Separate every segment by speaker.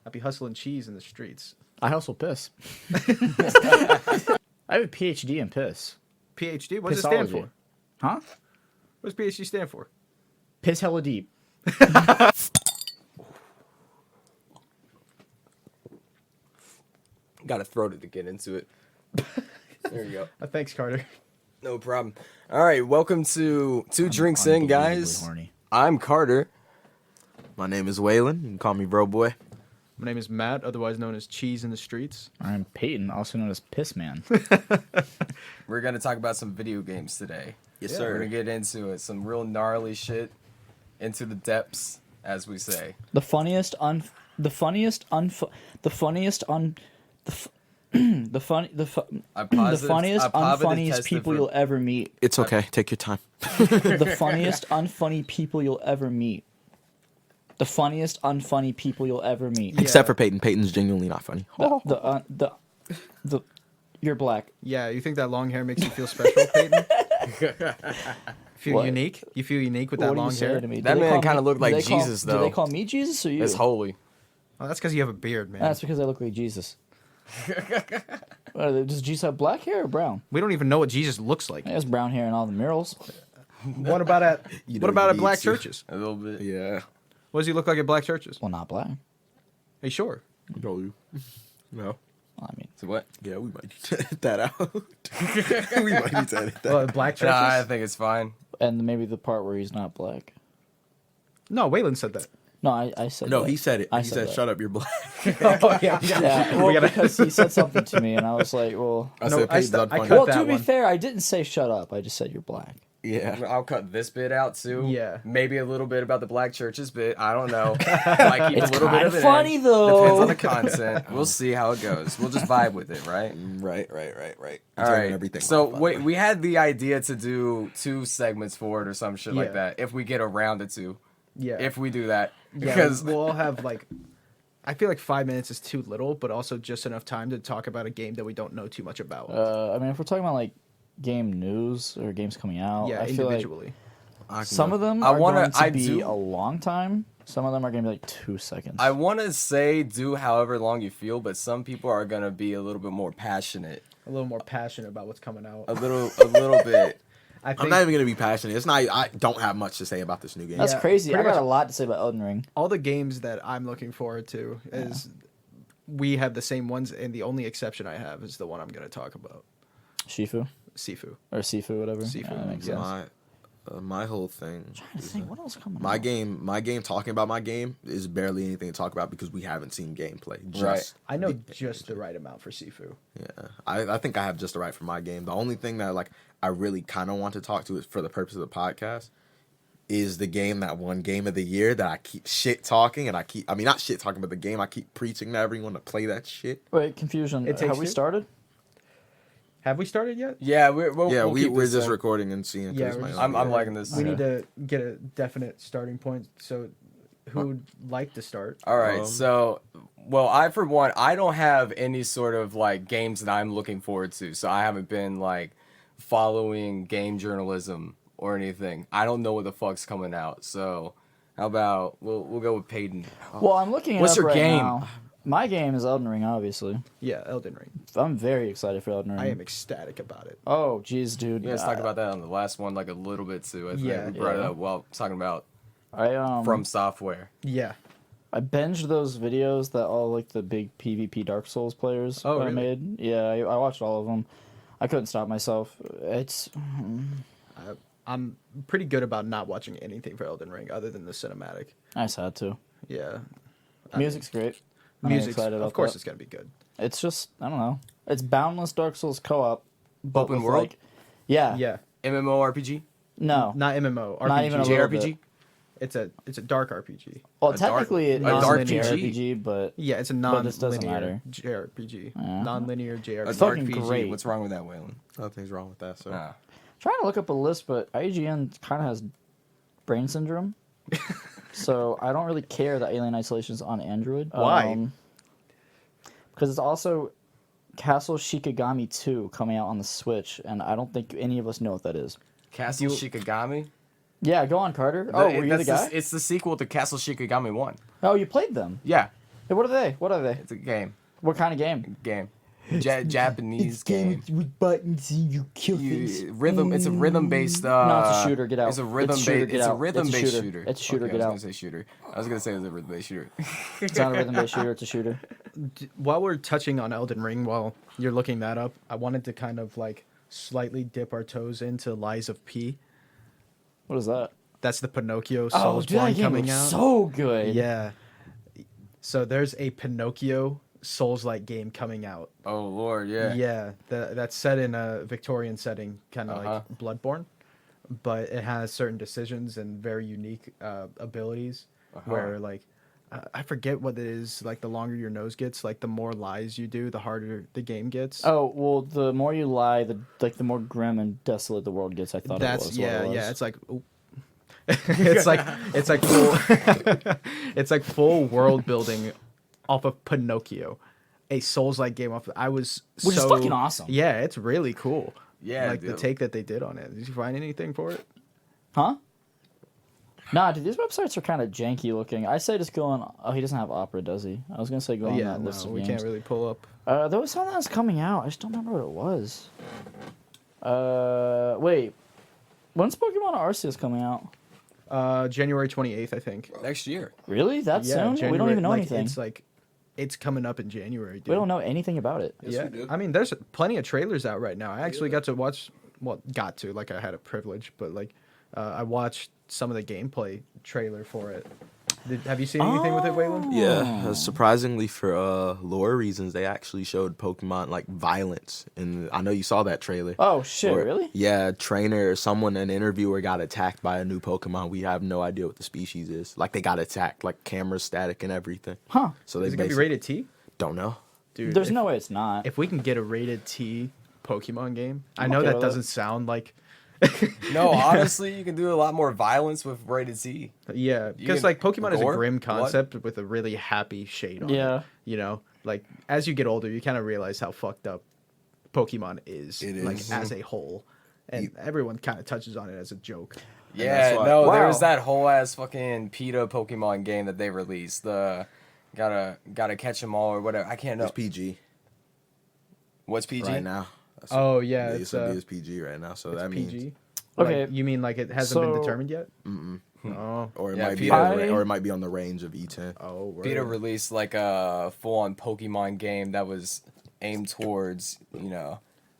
Speaker 1: I'd be hustling cheese in the streets.
Speaker 2: I hustle piss. I have a PhD in piss.
Speaker 1: PhD? What does it stand
Speaker 2: Pissology.
Speaker 1: for?
Speaker 2: Huh?
Speaker 1: What does PhD stand for?
Speaker 2: Piss hella deep.
Speaker 3: Got to throat it to get into it. There you go.
Speaker 1: Thanks, Carter.
Speaker 3: No problem. All right, welcome to Two Drinks In, guys.
Speaker 2: Horny.
Speaker 3: I'm Carter.
Speaker 4: My name is Waylon. You can call me Bro Boy.
Speaker 1: My name is Matt, otherwise known as Cheese in the Streets.
Speaker 2: I'm Peyton, also known as Piss Man.
Speaker 3: We're going to talk about some video games today.
Speaker 4: Yes,
Speaker 1: Yeah.
Speaker 4: sir.
Speaker 3: We're going to get into it. Some real gnarly shit into the depths, as we say.
Speaker 2: The funniest the funniest unfunniest people you'll ever meet.
Speaker 4: It's okay. Take your time.
Speaker 2: The funniest unfunny people you'll ever meet. The funniest unfunny people you'll ever meet.
Speaker 1: Yeah.
Speaker 4: Except for Peyton. Peyton's genuinely not funny.
Speaker 2: The you're black.
Speaker 1: Yeah, you think that long hair makes you feel special, Peyton? Feel
Speaker 2: What?
Speaker 1: unique? You feel unique with that
Speaker 2: What do
Speaker 1: long
Speaker 2: you say
Speaker 1: hair?
Speaker 2: to me? Do
Speaker 3: That
Speaker 2: they
Speaker 3: man
Speaker 2: call
Speaker 3: kinda
Speaker 2: me-
Speaker 3: looked
Speaker 2: do
Speaker 3: like
Speaker 2: they call-
Speaker 3: Jesus,
Speaker 2: Do
Speaker 3: though.
Speaker 2: they call me Jesus or you?
Speaker 3: It's holy.
Speaker 1: Oh, that's because you have a beard, man.
Speaker 2: That's because I look like Jesus. Does Jesus have black hair or brown?
Speaker 1: We don't even know what Jesus looks like.
Speaker 2: He has brown hair in all the murals.
Speaker 1: What about at
Speaker 4: You
Speaker 1: what
Speaker 4: know
Speaker 1: about
Speaker 4: you
Speaker 1: at black
Speaker 4: need to.
Speaker 1: churches?
Speaker 3: A little bit.
Speaker 4: Yeah.
Speaker 1: What does he look like at black churches?
Speaker 2: Well, not black.
Speaker 1: Are you sure?
Speaker 4: No. No.
Speaker 2: I mean,
Speaker 3: So what?
Speaker 4: Yeah, we might need to edit that out. We might need to edit that.
Speaker 1: Well, at black churches?
Speaker 3: Nah, I think it's fine.
Speaker 2: and maybe the part where he's not black.
Speaker 1: No, Waylon said that.
Speaker 2: No, I said
Speaker 4: No,
Speaker 2: that.
Speaker 4: he said it.
Speaker 2: I
Speaker 4: He
Speaker 2: said
Speaker 4: said,
Speaker 2: that.
Speaker 4: shut up, you're black.
Speaker 1: Oh, yeah.
Speaker 2: Yeah, well,
Speaker 1: We gotta-
Speaker 2: because he said something to me, and I was like, well...
Speaker 4: I
Speaker 1: No,
Speaker 4: said Peyton's
Speaker 1: I
Speaker 4: unfunny.
Speaker 1: cut
Speaker 2: Well,
Speaker 1: that
Speaker 2: to be
Speaker 1: one.
Speaker 2: fair, I didn't say shut up. I just said you're black.
Speaker 4: Yeah.
Speaker 3: I'll cut this bit out, too.
Speaker 1: Yeah.
Speaker 3: Maybe a little bit about the black churches bit. I don't know. Might keep
Speaker 2: It's
Speaker 3: a little bit
Speaker 2: kind
Speaker 3: of
Speaker 2: of
Speaker 3: it
Speaker 2: funny,
Speaker 3: in.
Speaker 2: though.
Speaker 3: Depends on the content. We'll see how it goes. We'll just vibe with it, right?
Speaker 4: Right.
Speaker 3: All right.
Speaker 4: Everything
Speaker 3: So
Speaker 4: off, by the
Speaker 3: wait,
Speaker 4: way.
Speaker 3: we had the idea to do 2 segments for it or some shit like
Speaker 1: Yeah.
Speaker 3: that. If we get around it to,
Speaker 1: Yeah.
Speaker 3: if we do that,
Speaker 1: Yeah,
Speaker 3: because
Speaker 1: we'll all have like, I feel like 5 minutes is too little, but also just enough time to talk about a game that we don't know too much about.
Speaker 2: I mean, if we're talking about, like, game news or games coming out,
Speaker 1: yeah,
Speaker 2: I feel like
Speaker 1: individually.
Speaker 4: I can
Speaker 2: some
Speaker 4: go.
Speaker 2: of them
Speaker 3: I
Speaker 2: are
Speaker 3: wanna-
Speaker 2: going to
Speaker 3: I
Speaker 2: be
Speaker 3: do-
Speaker 2: a long time. Some of them are going to be, like, 2 seconds.
Speaker 3: I want to say do however long you feel, but some people are gonna be a little bit more passionate,
Speaker 1: A little more passionate about what's coming out.
Speaker 3: a little bit.
Speaker 1: I think
Speaker 4: I'm not even gonna be passionate. It's not. I don't have much to say about this new game.
Speaker 2: That's
Speaker 1: Yeah,
Speaker 2: crazy. I
Speaker 1: pretty
Speaker 2: got
Speaker 1: much-
Speaker 2: a lot to say about Elden Ring.
Speaker 1: all the games that I'm looking forward to is we have the same ones, and the only exception I have is the one I'm going to talk about,
Speaker 2: Shifu.
Speaker 1: Sifu.
Speaker 2: Or Sifu, whatever.
Speaker 1: Sifu,
Speaker 2: Yeah, that makes sense.
Speaker 4: My whole thing.
Speaker 2: I think, what else coming
Speaker 4: My
Speaker 2: out?
Speaker 4: game. Talking about my game is barely anything to talk about because we haven't seen gameplay. Just
Speaker 3: Right.
Speaker 1: I know
Speaker 4: the-
Speaker 1: just the right amount for Sifu.
Speaker 4: Yeah, I think I have just the right for my game. The only thing that like I really kind of want to talk to is for the purpose of the podcast is the game that won Game of the Year that I keep shit talking and I mean not shit talking, but the game I keep preaching to everyone to play that shit.
Speaker 2: Wait, confusion.
Speaker 1: It Takes
Speaker 2: Have we
Speaker 1: Two?
Speaker 2: started?
Speaker 1: Have we started yet?
Speaker 3: Yeah, we'll
Speaker 4: Yeah,
Speaker 3: we'll keep
Speaker 4: we're
Speaker 3: this
Speaker 4: just
Speaker 3: in.
Speaker 4: recording and seeing. 'cause
Speaker 1: Yeah,
Speaker 4: it's
Speaker 1: we're
Speaker 4: my
Speaker 1: just-
Speaker 4: own
Speaker 3: I'm
Speaker 4: game.
Speaker 3: liking this.
Speaker 1: We need to get a definite starting point. So, who'd like to start?
Speaker 3: All right,
Speaker 4: Um,
Speaker 3: so, well, I for one, I don't have any sort of like games that I'm looking forward to, so I haven't been like following game journalism or anything. I don't know what the fuck's coming out, so how about we'll go with Peyton.
Speaker 2: Well, I'm looking it
Speaker 3: What's
Speaker 2: up
Speaker 3: your
Speaker 2: right
Speaker 3: game?
Speaker 2: now. My game is Elden Ring, obviously.
Speaker 1: Yeah, Elden Ring.
Speaker 2: I'm very excited for Elden Ring.
Speaker 1: I am ecstatic about it.
Speaker 2: Oh, jeez, dude.
Speaker 3: You guys talked about that on the last one like a little bit too. I think
Speaker 1: Yeah,
Speaker 3: we brought it
Speaker 2: yeah.
Speaker 3: up while talking about
Speaker 2: I
Speaker 3: From Software.
Speaker 1: Yeah.
Speaker 2: I binged those videos that all like the big PvP Dark Souls players
Speaker 1: really?
Speaker 2: made. Yeah, I watched all of them. I couldn't stop myself. It's
Speaker 1: I'm pretty good about not watching anything for Elden Ring other than the cinematic.
Speaker 2: I just had to.
Speaker 1: Yeah.
Speaker 2: Music's great. I'm
Speaker 1: Music's,
Speaker 2: excited about
Speaker 1: of course,
Speaker 2: that.
Speaker 1: it's going to be good.
Speaker 2: It's just I don't know. It's boundless Dark Souls co-op, but
Speaker 3: Open
Speaker 2: with,
Speaker 3: world?
Speaker 2: Like, yeah.
Speaker 1: Yeah.
Speaker 3: MMORPG?
Speaker 2: No.
Speaker 1: Not MMO. RPG.
Speaker 2: Not even a little
Speaker 3: JRPG?
Speaker 1: It's a dark RPG.
Speaker 2: Well,
Speaker 3: A dark-
Speaker 2: technically
Speaker 3: a
Speaker 2: it's
Speaker 3: dark
Speaker 2: a
Speaker 3: PG?
Speaker 2: RPG, but
Speaker 1: Yeah, it's a
Speaker 2: But this doesn't
Speaker 1: non-linear
Speaker 2: matter.
Speaker 1: JRPG.
Speaker 2: Yeah.
Speaker 1: Non-linear
Speaker 3: A
Speaker 1: JRPG.
Speaker 2: It's
Speaker 3: dark
Speaker 2: fucking
Speaker 3: PG.
Speaker 2: great.
Speaker 3: What's wrong with that, Waylon?
Speaker 4: Nothing's wrong with that. So
Speaker 3: Ah.
Speaker 2: trying to look up a list, but IGN kind of has brain syndrome. So I don't really care that Alien Isolation is on Android.
Speaker 1: Why?
Speaker 2: Because it's also Castle Shikigami 2 coming out on the Switch, and I don't think any of us know what that is.
Speaker 3: Castle Shikigami?
Speaker 2: Yeah, go on, Carter. Oh, were you the
Speaker 3: That's
Speaker 2: guy?
Speaker 3: it's the sequel to Castle Shikigami 1.
Speaker 2: Oh, you played them.
Speaker 3: Yeah.
Speaker 2: Hey, what are they? What are they?
Speaker 3: It's a game.
Speaker 2: What kind of game?
Speaker 3: Japanese game.
Speaker 2: with buttons and you kill
Speaker 3: Rhythm. It's a rhythm-based.
Speaker 2: No, it's a shooter. Get out.
Speaker 3: It's a rhythm-based.
Speaker 2: Get
Speaker 3: It's a
Speaker 2: out.
Speaker 3: rhythm-based shooter.
Speaker 2: It's a shooter.
Speaker 3: Okay,
Speaker 2: Get
Speaker 3: I
Speaker 2: out.
Speaker 3: was gonna say shooter. I was gonna say it was a rhythm-based shooter.
Speaker 2: It's not a rhythm-based shooter. It's a shooter.
Speaker 1: While we're touching on Elden Ring, while you're looking that up, I wanted to kind of like slightly dip our toes into Lies of P.
Speaker 2: What is that?
Speaker 1: That's the Pinocchio
Speaker 2: Oh, dude, that
Speaker 1: Soulsborne
Speaker 2: game
Speaker 1: coming
Speaker 2: looks
Speaker 1: out.
Speaker 2: so good.
Speaker 1: Yeah. So there's a Pinocchio Souls-like game coming out.
Speaker 3: Oh Lord, yeah.
Speaker 1: Yeah, that's set in a Victorian setting, kind of
Speaker 3: Uh-huh.
Speaker 1: like Bloodborne, but it has certain decisions and very unique abilities. Where like I forget what it is. Like the longer your nose gets, like the more lies you do, the harder the game gets.
Speaker 2: Oh well, the more you lie, the more grim and desolate the world gets. I thought
Speaker 1: That's
Speaker 2: it was.
Speaker 1: yeah,
Speaker 2: what it was.
Speaker 1: yeah. It's like. Oop. it's like full it's like full world building off of Pinocchio, a Souls-like game off. I was
Speaker 2: Which is fucking awesome.
Speaker 1: Yeah, it's really cool.
Speaker 3: Yeah,
Speaker 1: like the
Speaker 3: dude.
Speaker 1: take that they did on it. Did you find anything for it?
Speaker 2: Huh? Nah, dude, these websites are kind of janky looking. I say just go on. Oh, he doesn't have Opera, does he? I was gonna say go on
Speaker 1: Yeah,
Speaker 2: that list
Speaker 1: no,
Speaker 2: of
Speaker 1: we
Speaker 2: games.
Speaker 1: can't really pull up.
Speaker 2: There was something that was coming out. I just don't remember what it was. Wait. When's Pokemon Arceus coming out?
Speaker 1: January 28th, I think.
Speaker 3: Next year.
Speaker 2: Really? That soon? We don't
Speaker 1: January-
Speaker 2: even know
Speaker 1: like,
Speaker 2: anything.
Speaker 1: It's coming up in January, dude.
Speaker 2: We don't know anything about it.
Speaker 3: Yes,
Speaker 1: yeah,
Speaker 3: we do.
Speaker 1: I mean, there's plenty of trailers out right now. I actually got to watch. Well, like I had a privilege, but like I watched some of the gameplay trailer for it. Have you seen anything with it, Waylon?
Speaker 4: Yeah, surprisingly for lore reasons, they actually showed Pokemon like violence, and I know you saw that trailer.
Speaker 2: Oh shit!
Speaker 4: Or-
Speaker 2: Really?
Speaker 4: Yeah, a trainer or someone, an interviewer got attacked by a new Pokemon. We have no idea what the species is. Like they got attacked, like camera static and everything.
Speaker 2: Huh?
Speaker 4: So they
Speaker 1: Is it gonna be
Speaker 4: basically
Speaker 1: rated T?
Speaker 4: don't know.
Speaker 1: Dude,
Speaker 2: There's
Speaker 1: if,
Speaker 2: no way it's not.
Speaker 1: if we can get a rated T Pokemon game, I
Speaker 2: I'm
Speaker 1: know
Speaker 2: okay
Speaker 1: that
Speaker 2: with it.
Speaker 1: doesn't sound like.
Speaker 3: No, honestly, you can do a lot more violence with rated C.
Speaker 1: Yeah, because
Speaker 3: can-
Speaker 1: like Pokemon is a
Speaker 3: gore,
Speaker 1: grim
Speaker 3: blood.
Speaker 1: concept with a really happy shade on it.
Speaker 2: Yeah.
Speaker 1: You know, like as you get older, you kind of realize how fucked up Pokemon is,
Speaker 4: It
Speaker 1: like
Speaker 4: is.
Speaker 1: as a whole, and everyone kind of touches on it as a joke.
Speaker 3: Yeah,
Speaker 4: that's why-
Speaker 3: no, there
Speaker 2: Wow.
Speaker 3: was that whole ass fucking PETA Pokemon game that they released. The gotta catch 'em all or whatever. I can't know.
Speaker 4: It's PG
Speaker 3: What's PG?
Speaker 4: right now. That's
Speaker 1: Oh yeah,
Speaker 4: it's PG right now. So that means
Speaker 1: PG.
Speaker 2: Okay.
Speaker 1: Like, you mean like it hasn't been
Speaker 2: So-
Speaker 1: determined yet? Oh,
Speaker 4: or it
Speaker 3: Yeah,
Speaker 4: might be
Speaker 3: PETA-
Speaker 4: or it might be on the range of E10.
Speaker 1: oh, word.
Speaker 3: PETA released like a full-on Pokemon game that was aimed towards,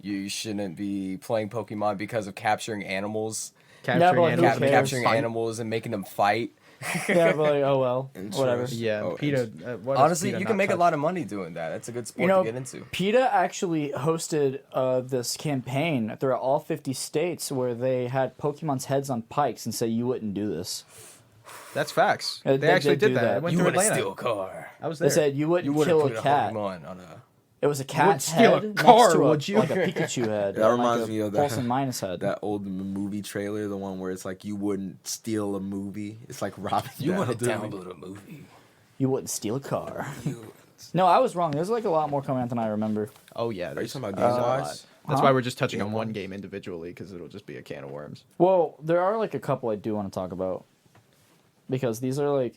Speaker 3: you shouldn't be playing Pokemon because of capturing animals,
Speaker 1: capturing
Speaker 2: Yeah, but, like, who
Speaker 1: animals,
Speaker 2: cares?
Speaker 3: capturing
Speaker 1: fight.
Speaker 3: animals and making them fight.
Speaker 2: Yeah, but like, oh well, whatever.
Speaker 4: Interesting.
Speaker 1: Yeah,
Speaker 4: Oh,
Speaker 1: PETA. What has
Speaker 3: Honestly,
Speaker 1: PETA
Speaker 3: you
Speaker 1: not
Speaker 3: can make a
Speaker 1: touched?
Speaker 3: lot of money doing that. That's a good sport
Speaker 2: You know,
Speaker 3: to get into.
Speaker 2: PETA actually hosted this campaign throughout all 50 states where they had Pokemon's heads on pikes and say you wouldn't do this.
Speaker 1: That's facts.
Speaker 2: They
Speaker 1: They actually
Speaker 2: did
Speaker 1: did
Speaker 2: do
Speaker 1: that.
Speaker 2: that.
Speaker 1: I went
Speaker 3: You
Speaker 1: to
Speaker 3: wouldn't
Speaker 1: Atlanta.
Speaker 3: steal a car.
Speaker 1: I was
Speaker 2: They
Speaker 1: there.
Speaker 2: said you
Speaker 3: You
Speaker 2: wouldn't
Speaker 3: wouldn't
Speaker 2: kill
Speaker 3: put
Speaker 2: a cat.
Speaker 3: Pokemon on a.
Speaker 2: It was a cat's
Speaker 1: steal a
Speaker 2: head
Speaker 1: car,
Speaker 2: next to
Speaker 1: would you?
Speaker 2: like a Pikachu head.
Speaker 4: That
Speaker 2: and,
Speaker 4: reminds
Speaker 2: like,
Speaker 4: me
Speaker 2: a
Speaker 4: of that-
Speaker 2: Pulse and Minus head.
Speaker 4: That old movie trailer, the one where it's like you wouldn't steal a movie. It's like Robin.
Speaker 3: You
Speaker 4: Hood
Speaker 3: wouldn't
Speaker 4: doing-
Speaker 3: download a movie.
Speaker 2: You wouldn't steal a car. No, I was wrong. There's like a lot more coming out than I remember.
Speaker 1: Oh yeah.
Speaker 4: Are you
Speaker 1: there's-
Speaker 4: talking about
Speaker 1: there's
Speaker 4: game
Speaker 1: a lot.
Speaker 4: wise?
Speaker 1: That's
Speaker 2: Huh?
Speaker 1: why we're just touching on
Speaker 4: Game
Speaker 1: one
Speaker 4: wise?
Speaker 1: game individually because it'll just be a can of worms.
Speaker 2: Well, there are like a couple I do want to talk about because these are like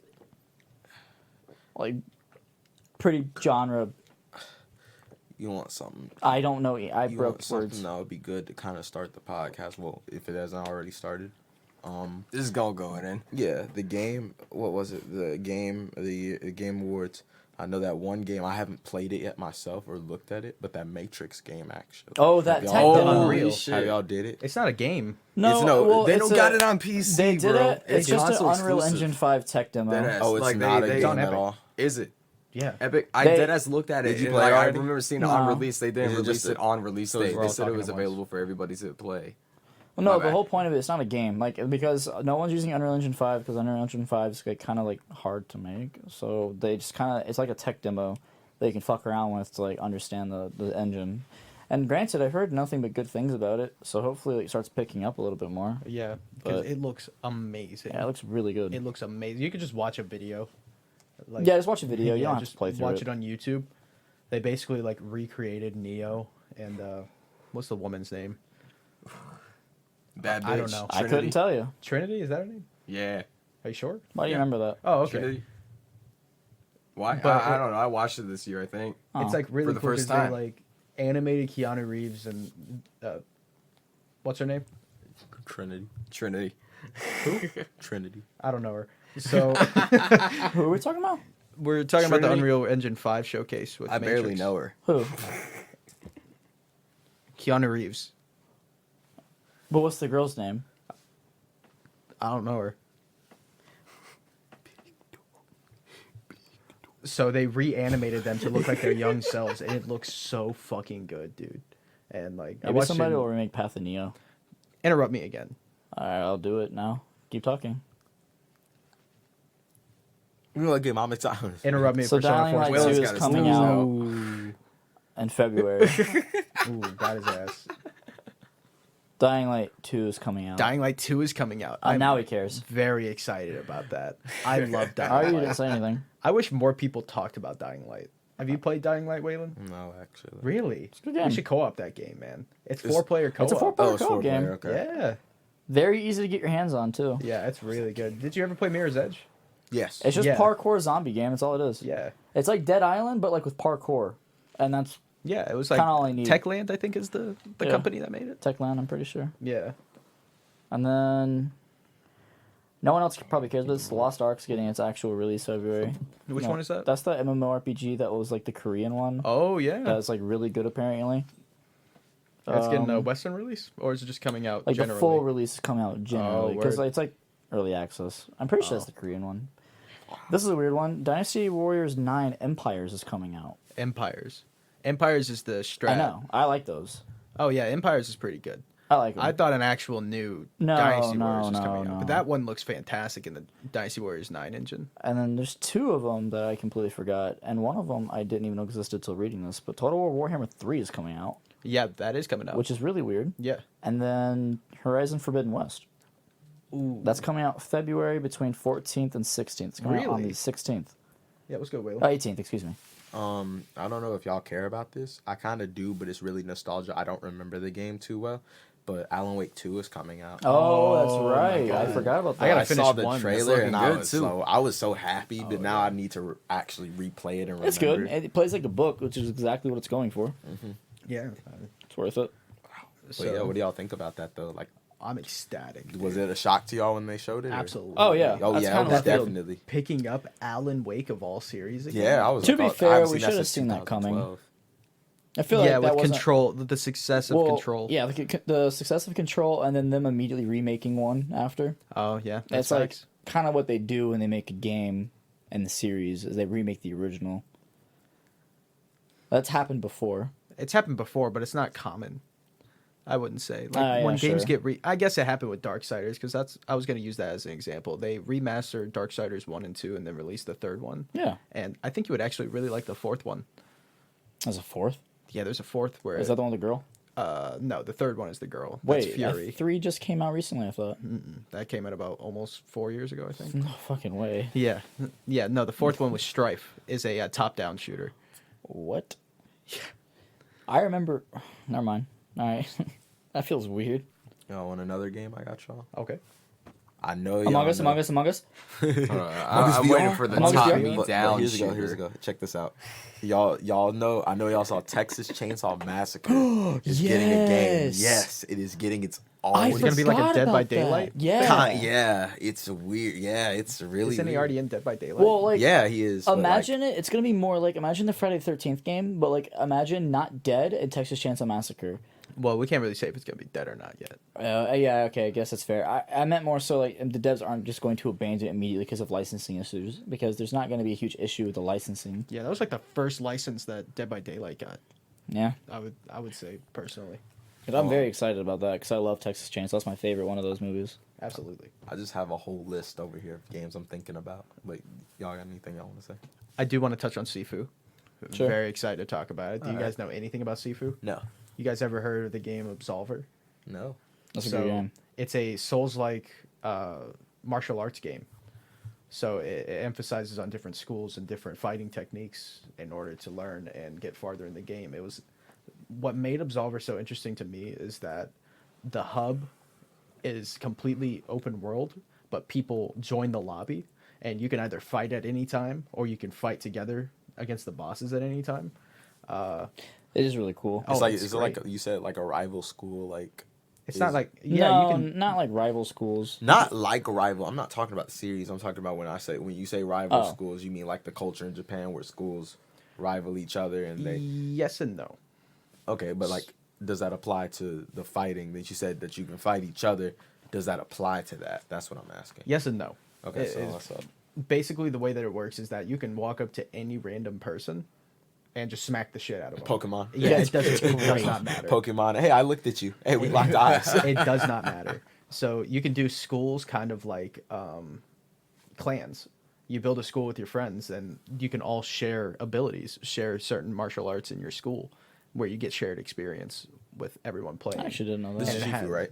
Speaker 2: pretty genre.
Speaker 4: You want something?
Speaker 2: I don't know. I
Speaker 4: You
Speaker 2: broke
Speaker 4: want something
Speaker 2: words.
Speaker 4: that would be good to kind of start the podcast. Well, if it hasn't already started.
Speaker 3: This is gonna go in.
Speaker 4: Yeah, the game. What was it? The game. The Game Awards. I know that one game. I haven't played it yet myself or looked at it, but that Matrix game actually.
Speaker 2: Oh, that
Speaker 4: Have
Speaker 2: tech
Speaker 4: y'all-
Speaker 2: demo.
Speaker 1: Unreal.
Speaker 4: Have y'all did it?
Speaker 1: It's not a game.
Speaker 2: No,
Speaker 4: It's no-
Speaker 2: well,
Speaker 3: They
Speaker 2: it's
Speaker 3: don't got it on PC,
Speaker 2: They did
Speaker 3: bro.
Speaker 2: it. It's just an
Speaker 3: console
Speaker 2: Unreal
Speaker 3: exclusive.
Speaker 2: Engine 5 tech demo.
Speaker 3: Deadass.
Speaker 4: Oh, it's
Speaker 3: Like,
Speaker 4: not
Speaker 3: they-
Speaker 4: a
Speaker 1: on
Speaker 4: game at
Speaker 1: Epic.
Speaker 4: all.
Speaker 3: Is it?
Speaker 1: Yeah.
Speaker 3: Epic. I
Speaker 2: They-
Speaker 3: deadass looked at it.
Speaker 4: Did you
Speaker 3: and,
Speaker 4: play it
Speaker 3: like, I
Speaker 4: already?
Speaker 3: remember seeing it
Speaker 2: No.
Speaker 3: on release. They didn't
Speaker 4: Is it
Speaker 3: release
Speaker 4: just
Speaker 3: it
Speaker 4: a-
Speaker 3: on release
Speaker 4: so
Speaker 3: date.
Speaker 1: we're
Speaker 3: They
Speaker 1: all
Speaker 3: said it
Speaker 1: talking
Speaker 3: was
Speaker 1: at once.
Speaker 3: available for everybody to play.
Speaker 2: Well, no,
Speaker 3: My
Speaker 2: the
Speaker 3: bad.
Speaker 2: whole point of it, it's not a game. Like, because no one's using Unreal Engine 5 because Unreal Engine 5 is kind of like hard to make. So they just kind of, it's like a tech demo that you can fuck around with to like understand the engine. And granted, I've heard nothing but good things about it. So hopefully it starts picking up a little bit more.
Speaker 1: Yeah. Because
Speaker 2: But-
Speaker 1: it looks amazing.
Speaker 2: Yeah, it looks really good.
Speaker 1: It looks amazing. You could just watch a video. Like,
Speaker 2: Yeah, just watch a video. You don't have
Speaker 1: just
Speaker 2: to play through
Speaker 1: watch
Speaker 2: it.
Speaker 1: it on YouTube. They basically like recreated Neo and what's the woman's name?
Speaker 3: Bad bitch.
Speaker 1: I don't know.
Speaker 2: I couldn't tell you.
Speaker 1: Trinity, is that her name?
Speaker 3: Yeah.
Speaker 1: Are you sure?
Speaker 2: Why do you
Speaker 3: Yeah.
Speaker 2: remember that?
Speaker 1: Oh, okay.
Speaker 3: Trinity. Why?
Speaker 1: But
Speaker 3: I don't know. I watched it this year, I think.
Speaker 1: It's like really
Speaker 3: For the
Speaker 1: cool
Speaker 3: first
Speaker 1: because they
Speaker 3: time.
Speaker 1: like animated Keanu Reeves and what's her name?
Speaker 3: Trinity.
Speaker 4: Trinity.
Speaker 1: I don't know her. So
Speaker 2: Who are we talking about?
Speaker 1: we're talking about the
Speaker 3: Trinity?
Speaker 1: Unreal Engine 5 showcase with
Speaker 3: I barely
Speaker 1: Matrix.
Speaker 3: know her.
Speaker 2: Who?
Speaker 1: Keanu Reeves.
Speaker 2: But what's the girl's name?
Speaker 1: I don't know her. So they reanimated them to look like their young selves, and it looks so fucking good, dude. And like, I
Speaker 2: Maybe
Speaker 1: watched
Speaker 2: somebody
Speaker 1: it-
Speaker 2: will remake Path of Neo.
Speaker 1: interrupt me again.
Speaker 2: Alright, I'll do it now. Keep talking.
Speaker 4: You know what game I'm excited.
Speaker 1: Interrupt me.
Speaker 2: So
Speaker 1: Persona
Speaker 2: Dying
Speaker 1: 4 's
Speaker 2: Light
Speaker 3: Will's
Speaker 2: 2
Speaker 3: got
Speaker 2: is
Speaker 3: his
Speaker 2: coming
Speaker 3: nose
Speaker 2: out
Speaker 1: Ooh,
Speaker 2: in February.
Speaker 1: got his ass.
Speaker 2: Dying Light 2 is coming out.
Speaker 1: Dying Light 2 is coming out.
Speaker 2: Now he cares.
Speaker 1: very excited about that. I love
Speaker 2: Oh,
Speaker 1: Dying
Speaker 2: you
Speaker 1: Light.
Speaker 2: didn't say anything.
Speaker 1: I wish more people talked about Dying Light. Have you played Dying Light, Waylon?
Speaker 4: No, actually.
Speaker 1: Really?
Speaker 2: a good game.
Speaker 1: We should co-op that game, man. It's
Speaker 4: It's-
Speaker 1: 4-player co-op.
Speaker 2: It's a 4-player
Speaker 4: it's
Speaker 2: co-op game.
Speaker 4: Okay.
Speaker 1: Yeah.
Speaker 2: Very easy to get your hands on, too.
Speaker 1: Yeah, it's really good. Did you ever play Mirror's Edge?
Speaker 4: Yes.
Speaker 2: It's just
Speaker 1: Yeah.
Speaker 2: parkour zombie game. That's all it is.
Speaker 1: Yeah.
Speaker 2: It's like Dead Island, but like with parkour. And that's
Speaker 1: Yeah, it was like
Speaker 2: Kinda all I need.
Speaker 1: Techland, I think, is the
Speaker 2: Yeah.
Speaker 1: company that made it.
Speaker 2: Techland, I'm pretty sure.
Speaker 1: Yeah.
Speaker 2: And then no one else probably cares, but it's The Lost Ark's getting its actual release February.
Speaker 1: Which
Speaker 2: No,
Speaker 1: one is that?
Speaker 2: That's the MMORPG that was like the Korean one.
Speaker 1: Oh, yeah.
Speaker 2: That's like really good apparently.
Speaker 1: That's getting a
Speaker 2: Um,
Speaker 1: Western release? Or is it just coming out
Speaker 2: like
Speaker 1: generally?
Speaker 2: the full release is coming out generally because
Speaker 1: word.
Speaker 2: it's like early access. I'm pretty sure that's the Korean one. This is a weird one. Dynasty Warriors 9 Empires is coming out.
Speaker 1: Empires. Empires is the strat.
Speaker 2: I know. I like those.
Speaker 1: Oh, yeah, Empires is pretty good.
Speaker 2: I like them.
Speaker 1: I thought an actual new
Speaker 2: No,
Speaker 1: Dynasty
Speaker 2: no,
Speaker 1: Warriors was
Speaker 2: no,
Speaker 1: coming out.
Speaker 2: no.
Speaker 1: But that one looks fantastic in the Dynasty Warriors 9 engine.
Speaker 2: And then there's two of them that I completely forgot, and one of them I didn't even know existed till reading this. But Total War Warhammer 3 is coming out,
Speaker 1: Yeah, that is coming out.
Speaker 2: which is really weird.
Speaker 1: Yeah.
Speaker 2: And then Horizon Forbidden West.
Speaker 1: Ooh.
Speaker 2: That's coming out February between 14th and 16th. It's coming out on
Speaker 1: Really?
Speaker 2: the 16th.
Speaker 1: Yeah, let's go, Waylon.
Speaker 2: 18th, excuse me.
Speaker 4: I don't know if y'all care about this. I kind of do, but it's really nostalgia. I don't remember the game too well. But Alan Wake 2 is coming out.
Speaker 2: Oh, that's
Speaker 1: my
Speaker 2: right. I
Speaker 1: God.
Speaker 2: forgot about that.
Speaker 1: I gotta
Speaker 4: I
Speaker 1: finish
Speaker 4: saw the
Speaker 1: one. It's
Speaker 4: trailer
Speaker 3: looking
Speaker 4: and I
Speaker 3: good,
Speaker 4: was,
Speaker 3: too.
Speaker 4: so, I was so happy, but
Speaker 1: Oh,
Speaker 4: now
Speaker 1: yeah.
Speaker 4: I need to actually replay it and remember.
Speaker 2: It's good. It plays like a book, which is exactly what it's going for.
Speaker 1: Yeah.
Speaker 2: It's worth it.
Speaker 4: But yeah, what do y'all think about that though? Like,
Speaker 1: I'm ecstatic.
Speaker 4: was
Speaker 1: dude.
Speaker 4: it a shock to y'all when they showed it? or-
Speaker 1: Absolutely.
Speaker 2: Oh, yeah.
Speaker 4: Oh
Speaker 2: That's
Speaker 4: yeah,
Speaker 2: kinda
Speaker 4: it was
Speaker 2: left field.
Speaker 4: definitely.
Speaker 1: Picking up Alan Wake of all series again.
Speaker 4: Yeah, I was.
Speaker 2: To be
Speaker 4: I
Speaker 2: fair,
Speaker 4: haven't
Speaker 2: we
Speaker 4: that
Speaker 2: should have
Speaker 4: since
Speaker 2: seen that coming.
Speaker 4: 2012.
Speaker 2: I feel
Speaker 1: Yeah,
Speaker 2: like that
Speaker 1: with
Speaker 2: wasn't...
Speaker 1: Control, the success of
Speaker 2: Well,
Speaker 1: Control.
Speaker 2: yeah, the success of Control, and then them immediately remaking one after.
Speaker 1: Oh, yeah.
Speaker 2: That's
Speaker 1: That's
Speaker 2: like
Speaker 1: facts.
Speaker 2: kind of what they do when they make a game in the series, is they remake the original. That's happened before.
Speaker 1: It's happened before, but it's not common. I wouldn't say. Like
Speaker 2: Yeah,
Speaker 1: when games
Speaker 2: sure.
Speaker 1: get I guess it happened with Darksiders because I was going to use that as an example. They remastered Darksiders 1 and 2 and then released the third one.
Speaker 2: Yeah.
Speaker 1: And I think you would actually really like the fourth one.
Speaker 2: As a fourth?
Speaker 1: Yeah, there's a fourth where
Speaker 2: Is that the one with the girl?
Speaker 1: no, the third one is the girl.
Speaker 2: Wait,
Speaker 1: That's Fury.
Speaker 2: 3 just came out recently, I thought.
Speaker 1: That came out about almost 4 years ago, I think.
Speaker 2: No fucking way.
Speaker 1: Yeah. Yeah, no, the fourth one was Strife. Is a top-down shooter.
Speaker 2: What? I remember... Never mind. Alright. That feels weird.
Speaker 4: Yo, on another game I got y'all.
Speaker 1: Okay.
Speaker 4: I know
Speaker 2: Among Us,
Speaker 4: know.
Speaker 2: Among Us, Among Us.
Speaker 3: I'm waiting for the
Speaker 2: Among Us
Speaker 3: top
Speaker 2: VR?
Speaker 3: me
Speaker 4: But
Speaker 3: down
Speaker 4: here's a go.
Speaker 3: shooter.
Speaker 4: Here's a go. Check this out. Y'all know. I know y'all saw Texas Chainsaw Massacre is getting a game.
Speaker 2: Yes.
Speaker 4: Yes, it is getting its
Speaker 2: I
Speaker 4: own.
Speaker 1: It's gonna be like a
Speaker 2: forgot
Speaker 1: Dead by
Speaker 2: about that.
Speaker 1: Daylight?
Speaker 2: Yeah.
Speaker 4: Yeah, it's weird. Yeah, it's really.
Speaker 1: Isn't he
Speaker 4: weird.
Speaker 1: already in Dead by Daylight?
Speaker 2: Well, like...
Speaker 4: Yeah, he is. but, like,
Speaker 2: Imagine it. It's gonna be more like imagine the Friday the 13th game, but like imagine not Dead and Texas Chainsaw Massacre.
Speaker 1: well, we can't really say if it's going to be dead or not yet.
Speaker 2: Yeah, okay, I guess that's fair. I meant more so like the devs aren't just going to abandon it immediately because of licensing issues, because there's not going to be a huge issue with the licensing.
Speaker 1: Yeah, that was like the first license that Dead by Daylight got.
Speaker 2: Yeah,
Speaker 1: I would say personally.
Speaker 2: 'cause I'm very excited about that because I love Texas Chainsaw. That's my favorite one of those movies.
Speaker 1: Absolutely.
Speaker 4: I just have a whole list over here of games I'm thinking about. But y'all got anything y'all want to say?
Speaker 1: I do want to touch on Sifu.
Speaker 2: Sure.
Speaker 1: Very excited to talk about it. Do you
Speaker 4: Alright.
Speaker 1: guys know anything about Sifu?
Speaker 4: No.
Speaker 1: You guys ever heard of the game Absolver?
Speaker 4: No.
Speaker 2: That's a
Speaker 1: So
Speaker 2: good game.
Speaker 1: it's a Souls-like martial arts game. So it emphasizes on different schools and different fighting techniques in order to learn and get farther in the game. It was what made Absolver so interesting to me is that the hub is completely open world, but people join the lobby, and you can either fight at any time or you can fight together against the bosses at any time.
Speaker 2: It is really cool.
Speaker 1: Oh,
Speaker 4: It's like
Speaker 1: it's
Speaker 4: is it like
Speaker 1: great.
Speaker 4: you said like a rival school like.
Speaker 1: It's
Speaker 4: Is
Speaker 1: not
Speaker 4: it-
Speaker 1: like
Speaker 2: No,
Speaker 1: you can.
Speaker 2: not like rival schools.
Speaker 4: Not like a rival. I'm not talking about the series. I'm talking about when you say rival
Speaker 2: Oh.
Speaker 4: schools, you mean like the culture in Japan where schools rival each other and they.
Speaker 1: Yes and no.
Speaker 4: Okay, but like, does that apply to the fighting that you said that you can fight each other? Does that apply to that? That's what I'm asking.
Speaker 1: Yes and no.
Speaker 4: Okay,
Speaker 1: It
Speaker 4: so
Speaker 1: is-
Speaker 4: what's up?
Speaker 1: basically the way that it works is that you can walk up to any random person and just smack the shit out of them.
Speaker 4: Pokemon.
Speaker 1: Yeah, it does not matter.
Speaker 4: Pokemon. Hey, I looked at you. Hey, we locked eyes.
Speaker 1: It does not matter. So you can do schools kind of like clans. You build a school with your friends, and you can all share abilities, share certain martial arts in your school, where you get shared experience with everyone playing.
Speaker 2: I actually didn't know
Speaker 4: This
Speaker 2: that.
Speaker 4: is
Speaker 1: And it
Speaker 4: Shifu,
Speaker 1: has-
Speaker 4: right?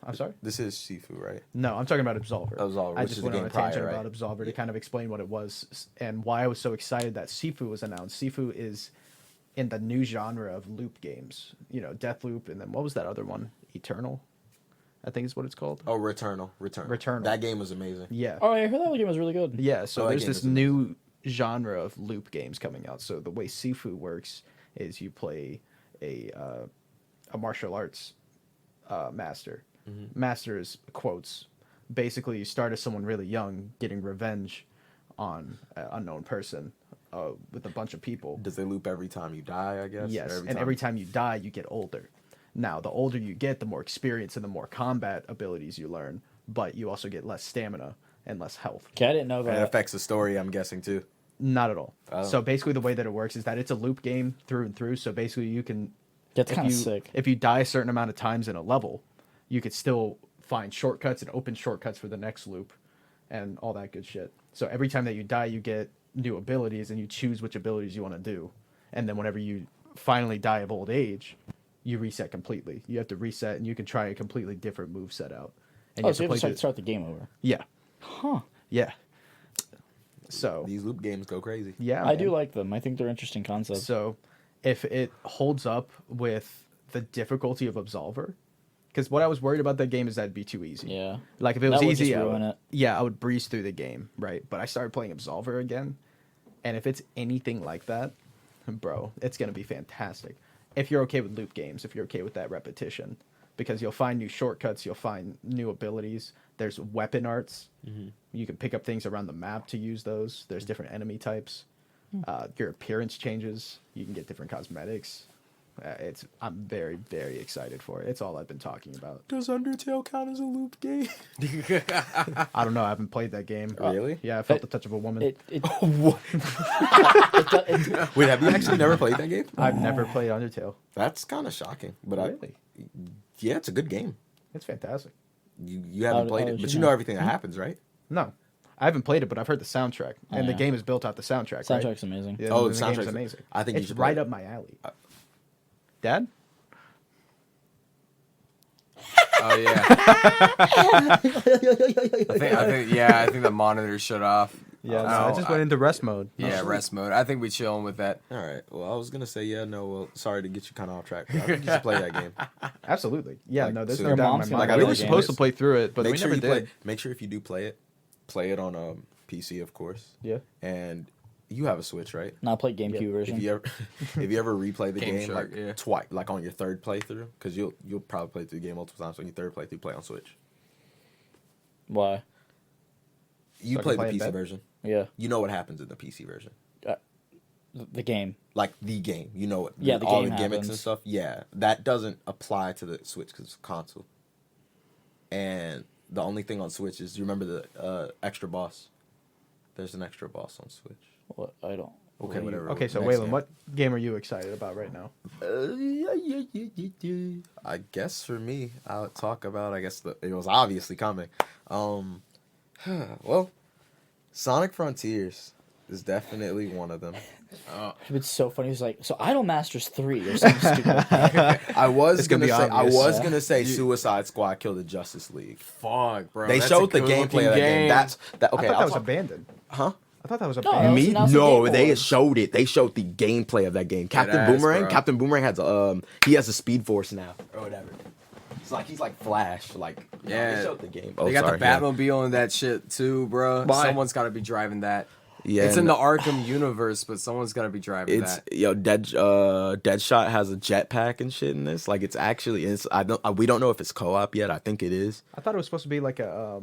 Speaker 1: I'm sorry.
Speaker 4: This is Shifu, right?
Speaker 1: No, I'm talking about Absolver.
Speaker 4: Absolver,
Speaker 1: I
Speaker 4: which
Speaker 1: just
Speaker 4: is
Speaker 1: went
Speaker 4: the
Speaker 1: on a
Speaker 4: game prior,
Speaker 1: tangent
Speaker 4: right?
Speaker 1: about Absolver to kind of explain what it was and why I was so excited that Sifu was announced. Sifu is in the new genre of loop games. You know, Deathloop, and then what was that other one? Eternal, I think is what it's called.
Speaker 4: Oh, Returnal. That game was amazing.
Speaker 1: Yeah.
Speaker 2: Oh, I heard that game was really good.
Speaker 1: Yeah, so
Speaker 4: Oh, that
Speaker 1: there's
Speaker 4: game
Speaker 1: this
Speaker 4: is
Speaker 1: new genre of loop games coming out. So the way Sifu works is you play a martial arts master. Master is quotes. Basically, you start as someone really young, getting revenge on an unknown person with a bunch of people.
Speaker 4: Does they loop every time you die? I guess.
Speaker 1: Yes,
Speaker 4: Or
Speaker 1: every time you die, you get older. Now, the older you get, the more experience and the more combat abilities you learn, but you also get less stamina and less health.
Speaker 2: Okay, I didn't know
Speaker 4: And it
Speaker 2: that.
Speaker 4: affects the story, I'm guessing too.
Speaker 1: Not at all.
Speaker 4: Oh.
Speaker 1: So basically, the way that it works is that it's a loop game through and through. So basically, you can
Speaker 2: That's
Speaker 1: if
Speaker 2: kind of
Speaker 1: you
Speaker 2: sick.
Speaker 1: if you die a certain amount of times in a level, you could still find shortcuts and open shortcuts for the next loop, and all that good shit. So every time that you die, you get new abilities, and you choose which abilities you want to do. And then whenever you finally die of old age, you reset completely. You have to reset, and you can try a completely different move set out. And
Speaker 2: Oh, so you have to
Speaker 1: through-
Speaker 2: start the game over.
Speaker 1: Yeah,
Speaker 2: Huh.
Speaker 1: yeah. So
Speaker 4: These loop games go crazy.
Speaker 1: yeah,
Speaker 2: I do
Speaker 1: man.
Speaker 2: like them. I think they're interesting concepts.
Speaker 1: So, if it holds up with the difficulty of Absolver, because what I was worried about that game is that it'd be too easy.
Speaker 2: Yeah.
Speaker 1: Like if it was
Speaker 2: That would
Speaker 1: easy,
Speaker 2: just
Speaker 1: I
Speaker 2: ruin
Speaker 1: would,
Speaker 2: it.
Speaker 1: yeah, I would breeze through the game, right? But I started playing Absolver again, and if it's anything like that, bro, it's gonna be fantastic. If you're okay with loop games, if you're okay with that repetition, because you'll find new shortcuts, you'll find new abilities. There's weapon arts. You can pick up things around the map to use those. There's different enemy types. Your appearance changes. You can get different cosmetics. I'm very, very excited for it. It's all I've been talking about.
Speaker 4: Does Undertale count as a loop game?
Speaker 1: I don't know. I haven't played that game.
Speaker 4: Really?
Speaker 1: Yeah, I felt the touch of a woman.
Speaker 4: What? Wait, have you actually never played that game?
Speaker 1: I've never played Undertale.
Speaker 4: That's kind of shocking, but
Speaker 1: Really?
Speaker 4: yeah, it's a good game.
Speaker 1: It's fantastic.
Speaker 4: You haven't played
Speaker 2: how
Speaker 4: it,
Speaker 2: did
Speaker 4: but
Speaker 2: you
Speaker 4: you know
Speaker 2: know?
Speaker 4: everything that happens, right?
Speaker 1: No, I haven't played it, but I've heard the soundtrack, and the
Speaker 2: yeah.
Speaker 1: game is built off the soundtrack. Right?
Speaker 2: Soundtrack's amazing.
Speaker 1: Yeah,
Speaker 4: Oh,
Speaker 1: the
Speaker 4: the
Speaker 1: game's
Speaker 4: soundtrack's
Speaker 1: amazing.
Speaker 4: I think you
Speaker 1: it's
Speaker 4: should play
Speaker 1: right
Speaker 4: it.
Speaker 1: up my alley. Dad?
Speaker 3: Oh yeah. I think the monitor shut off.
Speaker 1: Yeah,
Speaker 3: Oh,
Speaker 1: no, I just went into rest mode.
Speaker 3: Yeah, rest mode. I think we chilling with that.
Speaker 4: All right. Well, I was gonna say well, sorry to get you kind of off track. But I think you should play that game.
Speaker 1: Absolutely. Yeah,
Speaker 4: Like,
Speaker 1: no, there's
Speaker 4: so
Speaker 1: no
Speaker 4: your
Speaker 1: doubt in
Speaker 2: mom's
Speaker 1: my
Speaker 2: gonna
Speaker 1: mind.
Speaker 2: play
Speaker 1: We were
Speaker 2: the game.
Speaker 1: supposed to play through it, but we never did.
Speaker 4: Make sure if you do play it on a PC, of course.
Speaker 1: Yeah.
Speaker 4: And you have a Switch, right?
Speaker 2: No, I played GameCube
Speaker 1: Yeah.
Speaker 2: version.
Speaker 4: If you ever replay the
Speaker 3: Game
Speaker 4: game
Speaker 3: Shark,
Speaker 4: like
Speaker 3: yeah.
Speaker 4: twice, like on your third playthrough, because you'll probably play through the game multiple times. On your third playthrough, play on Switch.
Speaker 2: Why?
Speaker 4: You
Speaker 1: So I can
Speaker 4: play the
Speaker 1: play in
Speaker 4: PC
Speaker 1: bed?
Speaker 4: version.
Speaker 2: Yeah.
Speaker 4: You know what happens in the PC version.
Speaker 2: The game.
Speaker 4: Like the game, you know what?
Speaker 2: Yeah, the
Speaker 4: all
Speaker 2: game
Speaker 4: the gimmicks and
Speaker 2: happens.
Speaker 4: stuff. Yeah, that doesn't apply to the Switch because it's a console. And the only thing on Switch is, you remember the extra boss? There's an extra boss on Switch.
Speaker 2: What? I don't.
Speaker 4: Okay, whatever.
Speaker 1: Okay, so
Speaker 4: Next
Speaker 1: Waylon,
Speaker 4: game.
Speaker 1: what game are you excited about right now?
Speaker 4: I guess for me, I would talk about. I guess it was obviously coming. Well, Sonic Frontiers is definitely one of them.
Speaker 2: It's so funny. He's like, so Idol Masters 3 or something stupid.
Speaker 4: I was
Speaker 1: It's gonna
Speaker 4: gonna
Speaker 1: be
Speaker 4: say I
Speaker 1: obvious.
Speaker 4: was gonna say Suicide Squad killed the Justice League.
Speaker 3: Fuck, bro.
Speaker 4: They
Speaker 3: that's
Speaker 4: showed
Speaker 3: a
Speaker 4: the gameplay
Speaker 3: good-looking
Speaker 4: of that game. That's that. Okay,
Speaker 1: I thought
Speaker 4: I'll
Speaker 1: that was
Speaker 4: talk-
Speaker 1: abandoned.
Speaker 4: huh?
Speaker 1: I thought that was
Speaker 2: No,
Speaker 1: abandoned.
Speaker 2: Me? announced the
Speaker 4: No,
Speaker 2: Game
Speaker 4: they
Speaker 2: Board.
Speaker 4: showed it. They showed the gameplay of that game. Captain
Speaker 3: ass,
Speaker 4: Boomerang.
Speaker 3: bro.
Speaker 4: Captain Boomerang has he has a Speed Force now or whatever. It's like he's like Flash. Like
Speaker 3: Yeah.
Speaker 4: they showed the game. Oh,
Speaker 3: They got
Speaker 4: sorry,
Speaker 3: the Batmobile and that shit too, bro.
Speaker 4: Why?
Speaker 3: Someone's got to be driving that.
Speaker 4: Yeah,
Speaker 3: It's in
Speaker 4: and
Speaker 3: the Arkham universe, but someone's got to be driving
Speaker 4: It's
Speaker 3: that.
Speaker 4: Deadshot has a jetpack and shit in this. Like we don't know if it's co-op yet. I think it is.
Speaker 1: I thought it was supposed to be like a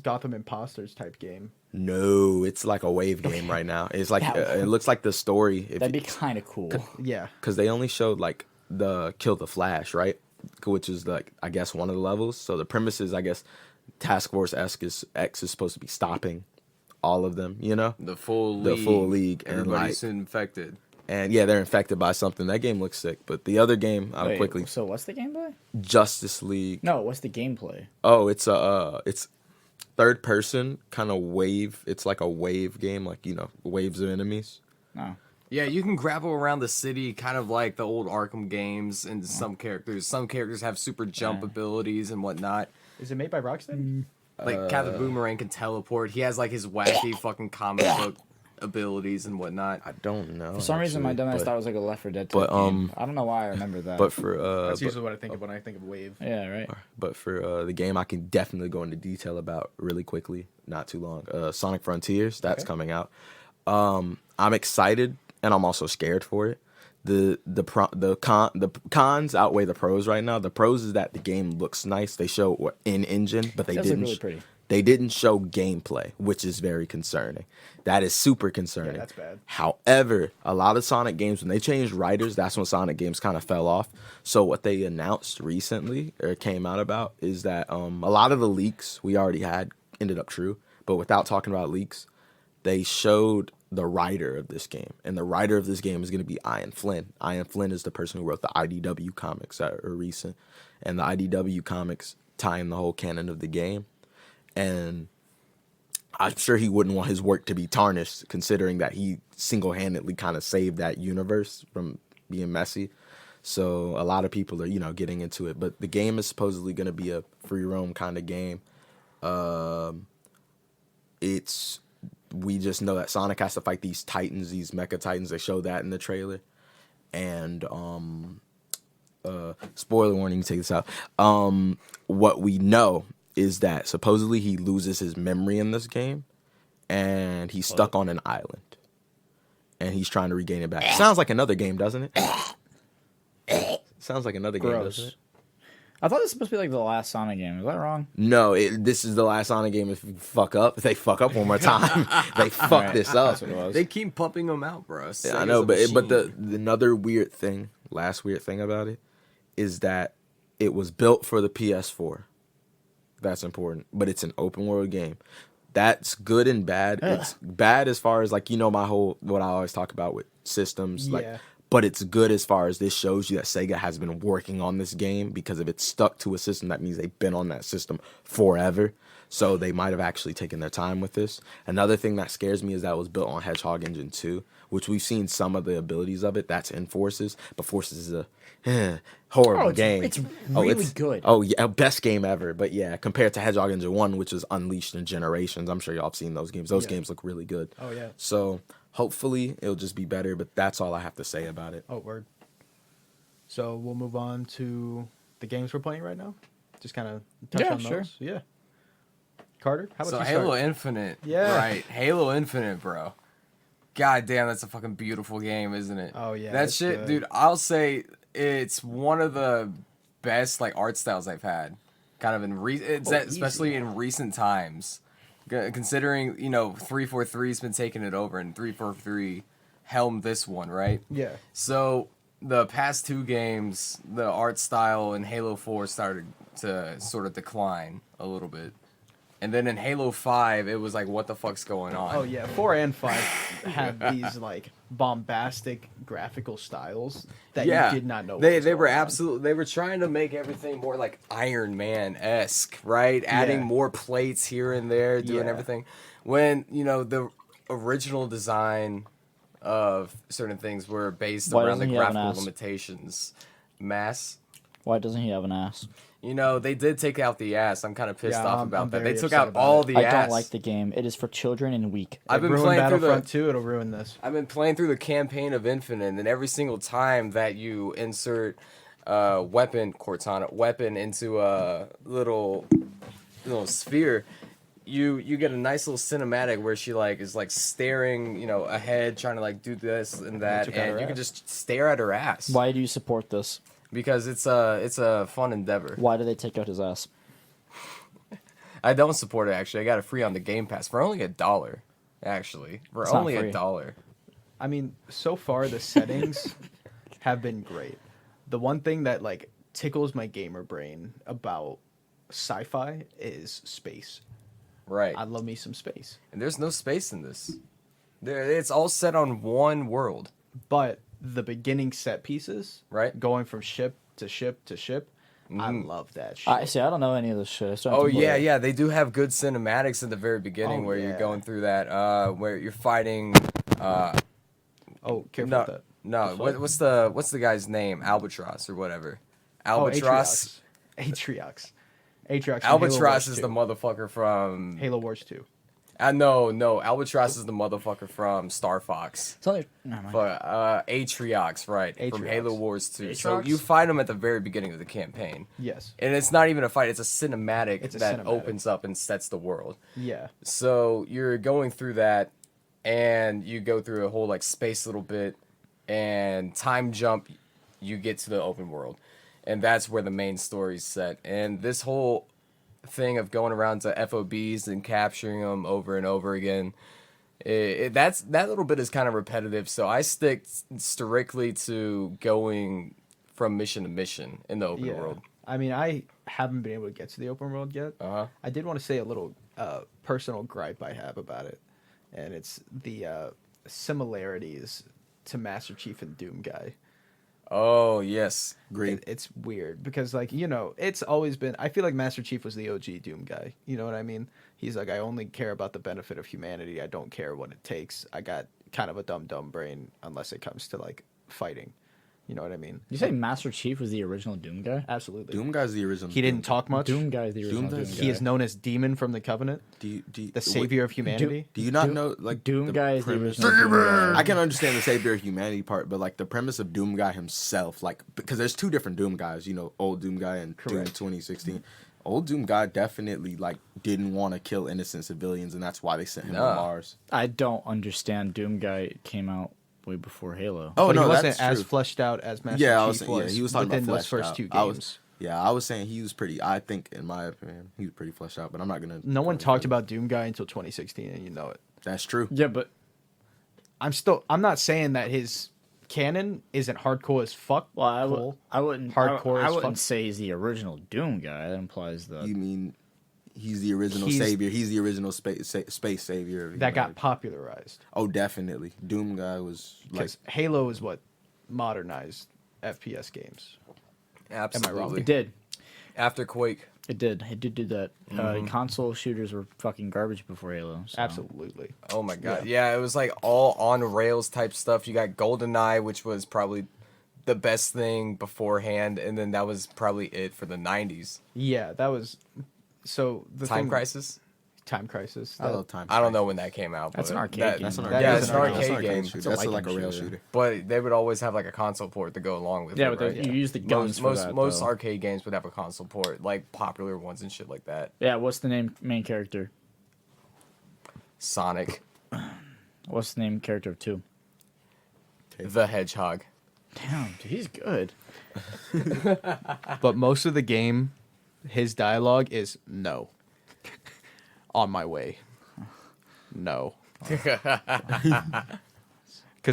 Speaker 1: Gotham Imposters type game.
Speaker 4: No, it's like a wave game right now. It's like it looks like the story.
Speaker 2: That'd be kind of cool.
Speaker 1: Yeah.
Speaker 4: Because they only showed like the Kill the Flash, right? Which is like I guess one of the levels. So the premise is I guess Task Force X is supposed to be stopping all of them. You know,
Speaker 3: The full league.
Speaker 4: and
Speaker 3: Everybody's
Speaker 4: like,
Speaker 3: infected.
Speaker 4: and yeah, they're infected by something. That game looks sick. But the other game,
Speaker 2: Wait,
Speaker 4: quickly,
Speaker 2: So what's the gameplay?
Speaker 4: Justice League.
Speaker 2: No, what's the gameplay?
Speaker 4: Oh, it's third person kind of wave. It's like a wave game, like waves of enemies.
Speaker 2: No.
Speaker 3: Yeah, you can grapple around the city, kind of like the old Arkham games. And some characters have super jump abilities and whatnot.
Speaker 1: Is it made by Rocksteady?
Speaker 3: Like Captain Boomerang can teleport. He has like his wacky fucking comic book abilities and whatnot.
Speaker 4: I don't know.
Speaker 2: For some reason, my dumbass thought it was like a Left 4 Dead type game. I don't know why I remember that.
Speaker 4: But for
Speaker 1: That's usually what I think of when I think of Wave.
Speaker 2: yeah, right.
Speaker 4: But for the game, I can definitely go into detail about really quickly. Not too long. Sonic Frontiers. That's coming out. I'm excited and I'm also scared for it. The cons outweigh the pros right now. The pros is that the game looks nice. They show in engine, but they
Speaker 2: It does look
Speaker 4: didn't.
Speaker 2: really pretty.
Speaker 4: They didn't show gameplay, which is very concerning. That is super concerning.
Speaker 1: Yeah, that's bad.
Speaker 4: However, a lot of Sonic games, when they changed writers, that's when Sonic games kind of fell off. So what they announced recently, or came out about, is that a lot of the leaks we already had ended up true. But without talking about leaks, they showed the writer of this game. And the writer of this game is going to be Ian Flynn. Ian Flynn is the person who wrote the IDW comics that are recent. And the IDW comics tie in the whole canon of the game. And I'm sure he wouldn't want his work to be tarnished, considering that he single-handedly kind of saved that universe from being messy. So a lot of people are, getting into it. But the game is supposedly going to be a free roam kind of game. We just know that Sonic has to fight these titans, these mecha titans. They show that in the trailer. And spoiler warning, you take this out. What we know is that supposedly he loses his memory in this game, and he's stuck on an island, and he's trying to regain it back. Sounds like another game, doesn't it? Sounds like another game, doesn't it?
Speaker 2: I thought this was supposed to be like the last Sonic game. Is that wrong?
Speaker 4: No, this is the last Sonic game. If they fuck up one more time, they fuck this up.
Speaker 2: That's what it was.
Speaker 3: They keep pumping them out, bro.
Speaker 4: Yeah, I know, but the another last weird thing about it, is that it was built for the PS4. That's important, but it's an open world game. That's good and bad. It's bad as far as like what I always talk about with systems, but it's good as far as this shows you that Sega has been working on this game, because if it's stuck to a system, that means they've been on that system forever. So they might have actually taken their time with this. Another thing that scares me is that it was built on Hedgehog Engine 2, which we've seen some of the abilities of it. That's in Forces, but Forces is a horrible game.
Speaker 2: It's really good.
Speaker 4: Oh, yeah, best game ever. But yeah, compared to Hedgehog Engine 1, which is unleashed in generations, I'm sure y'all have seen those games. Those games look really good.
Speaker 1: Oh, yeah.
Speaker 4: So hopefully it'll just be better, but that's all I have to say about it.
Speaker 1: Oh, word. So we'll move on to the games we're playing right now. Just kind of touch on those.
Speaker 2: Sure.
Speaker 1: Yeah. Carter, how about you
Speaker 3: Halo
Speaker 1: start?
Speaker 3: Infinite.
Speaker 1: Yeah.
Speaker 3: Right. Halo Infinite, bro. God damn, that's a fucking beautiful game, isn't it?
Speaker 1: Oh, yeah,
Speaker 3: That
Speaker 1: it's
Speaker 3: shit,
Speaker 1: good.
Speaker 3: dude, I'll say it's one of the best like art styles I've had. Kind of especially in recent times. Considering, 343's been taking it over, and 343 helmed this one, right?
Speaker 1: Yeah.
Speaker 3: So the past two games, the art style in Halo 4 started to sort of decline a little bit. And then in Halo 5, it was like, what the fuck's going on?
Speaker 1: Oh, yeah. 4 and 5 had these, like, bombastic graphical styles that you did not know.
Speaker 3: They were trying to make everything more like Iron Man-esque, right? Adding more plates here and there, doing everything. When, the original design of certain things were based around the graphical limitations.
Speaker 2: Why doesn't he have an ass?
Speaker 3: They did take out the ass. I'm kind of pissed off about that. They
Speaker 1: very
Speaker 3: took
Speaker 1: upset
Speaker 3: out
Speaker 1: about
Speaker 3: all
Speaker 1: it.
Speaker 3: the
Speaker 2: I
Speaker 3: ass.
Speaker 2: don't like the game. It is for children and weak.
Speaker 3: I've been
Speaker 1: ruined
Speaker 3: playing through
Speaker 1: Battlefront 2, it'll ruin this.
Speaker 3: I've been playing through the campaign of Infinite, and every single time that you insert weapon into a little sphere, you get a nice little cinematic where she like is like staring, ahead, trying to like do this and that,
Speaker 1: took out
Speaker 3: and
Speaker 1: her
Speaker 3: you can
Speaker 1: ass.
Speaker 3: just stare at her ass.
Speaker 2: Why do you support this?
Speaker 3: Because it's a fun endeavor.
Speaker 2: Why do they take out his ass?
Speaker 3: I don't support it actually. I got it free on the Game Pass for only $1. Actually, for
Speaker 2: It's not
Speaker 3: only
Speaker 2: free.
Speaker 3: $1.
Speaker 1: I mean, so far the settings have been great. The one thing that like tickles my gamer brain about sci-fi is space.
Speaker 3: Right.
Speaker 1: I love me some space.
Speaker 3: And there's no space in this. It's all set on one world.
Speaker 1: But the beginning set pieces,
Speaker 3: Right.
Speaker 1: going from ship to ship to ship, I
Speaker 3: Mhm.
Speaker 1: love that shit.
Speaker 2: I see. I don't know any of this shit. I still have
Speaker 3: Oh
Speaker 2: to play
Speaker 3: yeah,
Speaker 2: it.
Speaker 3: yeah. They do have good cinematics at the very beginning
Speaker 1: Oh,
Speaker 3: where you're
Speaker 1: yeah.
Speaker 3: going through that, where you're fighting.
Speaker 1: Oh, careful
Speaker 3: No,
Speaker 1: with that.
Speaker 3: no.
Speaker 1: The
Speaker 3: What's the guy's name? Albatross or whatever.
Speaker 1: Oh,
Speaker 3: Albatross.
Speaker 1: Atriox. Atriox. from
Speaker 3: Albatross
Speaker 1: Halo Wars
Speaker 3: is
Speaker 1: 2.
Speaker 3: the motherfucker from.
Speaker 1: Halo Wars 2.
Speaker 3: No. Albatross is the motherfucker from Star Fox.
Speaker 2: It's only, never mind.
Speaker 3: But Atriox, right? From
Speaker 1: Atriox.
Speaker 3: Halo Wars 2. So
Speaker 2: Atriox?
Speaker 3: you fight him at the very beginning of the campaign.
Speaker 1: Yes.
Speaker 3: And it's not even a fight, it's a cinematic
Speaker 1: It's a
Speaker 3: that
Speaker 1: cinematic.
Speaker 3: opens up and sets the world.
Speaker 1: Yeah.
Speaker 3: So you're going through that, and you go through a whole like space little bit, and time jump, you get to the open world, and that's where the main story's set. And this whole thing of going around to FOBs and capturing them over and over again, that little bit is kind of repetitive. So I stick strictly to going from mission to mission in the open world.
Speaker 1: I mean, I haven't been able to get to the open world yet.
Speaker 3: Uh-huh.
Speaker 1: I did want to say a little personal gripe I have about it, and it's the similarities to Master Chief and Doom Guy.
Speaker 3: Oh yes.
Speaker 4: Great.
Speaker 1: It's weird because, like, it's always been. I feel like Master Chief was the OG Doom Guy. You know what I mean? He's like, I only care about the benefit of humanity. I don't care what it takes. I got kind of a dumb brain unless it comes to like fighting. You know what I mean?
Speaker 2: You say Master Chief was the original Doom guy?
Speaker 1: Absolutely.
Speaker 4: Doom Guy's the original.
Speaker 1: He didn't talk much.
Speaker 2: Doom guy is the original Doom,
Speaker 4: Doom
Speaker 2: guy.
Speaker 1: He is known as Demon from the Covenant, the savior of humanity.
Speaker 4: Do you not
Speaker 2: Doom-
Speaker 4: know like
Speaker 2: Doom
Speaker 4: the
Speaker 2: guy is the
Speaker 4: premise-
Speaker 2: original Doom guy.
Speaker 4: I can understand the savior of humanity part, but like the premise of Doom Guy himself, like because there's two different Doom Guys, old Doom Guy and Doom
Speaker 1: Correct.
Speaker 4: 2016. Old Doom Guy definitely like didn't want to kill innocent civilians, and that's why they sent him to
Speaker 3: Nah.
Speaker 4: Mars.
Speaker 2: I don't understand. Doom guy came out way before Halo.
Speaker 4: Oh
Speaker 1: But
Speaker 4: no,
Speaker 1: he wasn't
Speaker 4: that's
Speaker 1: as
Speaker 4: true.
Speaker 1: fleshed out as Master
Speaker 4: Yeah, I
Speaker 1: Chief
Speaker 4: was saying, he was talking
Speaker 1: within
Speaker 4: about
Speaker 1: those
Speaker 4: fleshed
Speaker 1: first
Speaker 4: out.
Speaker 1: two
Speaker 4: I
Speaker 1: games.
Speaker 4: was saying he was pretty. I think, in my opinion, he was pretty fleshed out. But I'm not gonna.
Speaker 1: No one
Speaker 4: go
Speaker 1: talked
Speaker 4: further.
Speaker 1: about Doom Guy until 2016, and you know it.
Speaker 4: That's true.
Speaker 2: Yeah, but
Speaker 1: I'm not saying that his canon isn't hardcore as fuck.
Speaker 2: well, I
Speaker 1: Cole.
Speaker 2: wouldn't.
Speaker 1: Hardcore
Speaker 2: I
Speaker 1: as
Speaker 2: wouldn't
Speaker 1: fuck.
Speaker 2: say he's the original Doom guy. That implies that.
Speaker 4: You mean he's the original
Speaker 1: He's-
Speaker 4: savior? He's the original space savior. of
Speaker 1: that got
Speaker 4: humanity.
Speaker 1: popularized
Speaker 4: Oh, definitely. Doom Guy was like.
Speaker 1: because Halo is what modernized FPS games.
Speaker 3: Absolutely.
Speaker 2: It did.
Speaker 3: After Quake.
Speaker 2: It did. It did do that.
Speaker 1: Mm-hmm.
Speaker 2: Console shooters were fucking garbage before Halo. So.
Speaker 1: Absolutely.
Speaker 3: Oh my god. Yeah, it was like all on rails type stuff. You got GoldenEye, which was probably the best thing beforehand, and then that was probably it for the 90s.
Speaker 1: Yeah, that was so the
Speaker 3: Time
Speaker 1: thing-
Speaker 3: Crisis?
Speaker 1: Time Crisis.
Speaker 4: I love time.
Speaker 3: I don't know when that came out.
Speaker 2: That's
Speaker 3: but
Speaker 2: an arcade
Speaker 3: that-
Speaker 2: game.
Speaker 4: That's an
Speaker 1: That
Speaker 4: arcade.
Speaker 1: is
Speaker 3: it's
Speaker 1: an
Speaker 3: an
Speaker 1: arcade.
Speaker 3: arcade
Speaker 4: That's an
Speaker 3: game.
Speaker 4: shooter.
Speaker 2: It's a
Speaker 4: That's
Speaker 2: liking
Speaker 4: like a rail
Speaker 2: shooter.
Speaker 4: shooter.
Speaker 3: But they would always have like a console port to go along with
Speaker 2: Yeah,
Speaker 3: it.
Speaker 2: but
Speaker 3: right?
Speaker 2: you use the guns for
Speaker 3: most
Speaker 2: that.
Speaker 3: most
Speaker 2: though.
Speaker 3: arcade games would have a console port, like popular ones and shit like that.
Speaker 2: Yeah, what's the main character?
Speaker 3: Sonic
Speaker 2: What's the name character of 2?
Speaker 3: the Hedgehog.
Speaker 2: Damn, dude, he's good.
Speaker 1: But most of the game, his dialogue is no. On my way. No. Because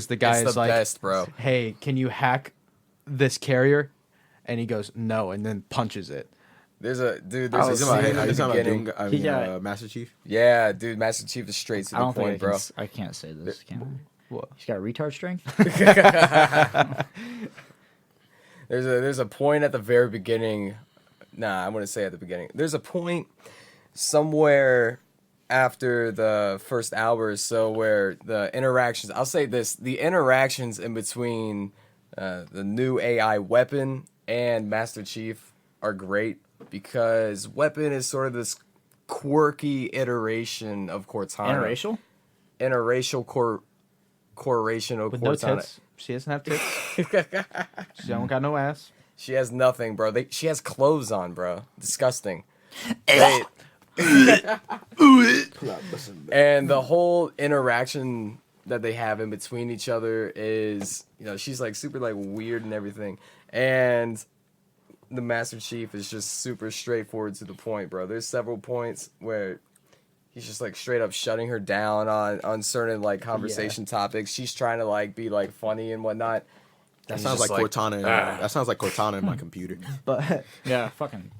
Speaker 1: the guy
Speaker 3: It's
Speaker 1: is
Speaker 3: the
Speaker 1: like,
Speaker 3: best, bro.
Speaker 1: hey, can you hack this carrier? And he goes, no, and then punches it.
Speaker 3: There's a dude.
Speaker 2: Oh,
Speaker 3: There's a
Speaker 4: He's
Speaker 3: scene
Speaker 4: talking
Speaker 3: in
Speaker 4: about,
Speaker 3: the
Speaker 4: he's talking about
Speaker 3: beginning.
Speaker 4: Doom Guy, I mean,
Speaker 2: Yeah.
Speaker 4: Master Chief.
Speaker 3: Yeah, dude. Master Chief is straight to
Speaker 2: I
Speaker 3: the
Speaker 2: don't
Speaker 3: point,
Speaker 2: think
Speaker 3: bro.
Speaker 2: I can't say this. Can I?
Speaker 1: What?
Speaker 2: He's got retard strength.
Speaker 3: There's a point at the very beginning. Nah, I wouldn't say at the beginning. There's a point somewhere after the first hour or so where the interactions. I'll say this: the interactions in between the new AI Weapon and Master Chief are great because Weapon is sort of this quirky iteration of Cortana.
Speaker 2: Interracial?
Speaker 3: Interracial correlation of
Speaker 1: With no
Speaker 3: Cortana.
Speaker 1: tits. She doesn't have tits. She don't got no ass.
Speaker 3: She has nothing, bro. She has clothes on, bro. Disgusting. Wait. And the whole interaction that they have in between each other is, she's like super like weird and everything. And the Master Chief is just super straightforward to the point, bro. There's several points where he's just like straight up shutting her down on certain like conversation topics. She's trying to like be like funny and whatnot.
Speaker 4: That sounds like Cortana. That sounds like Cortana in my computer.
Speaker 1: But
Speaker 2: Yeah, fucking.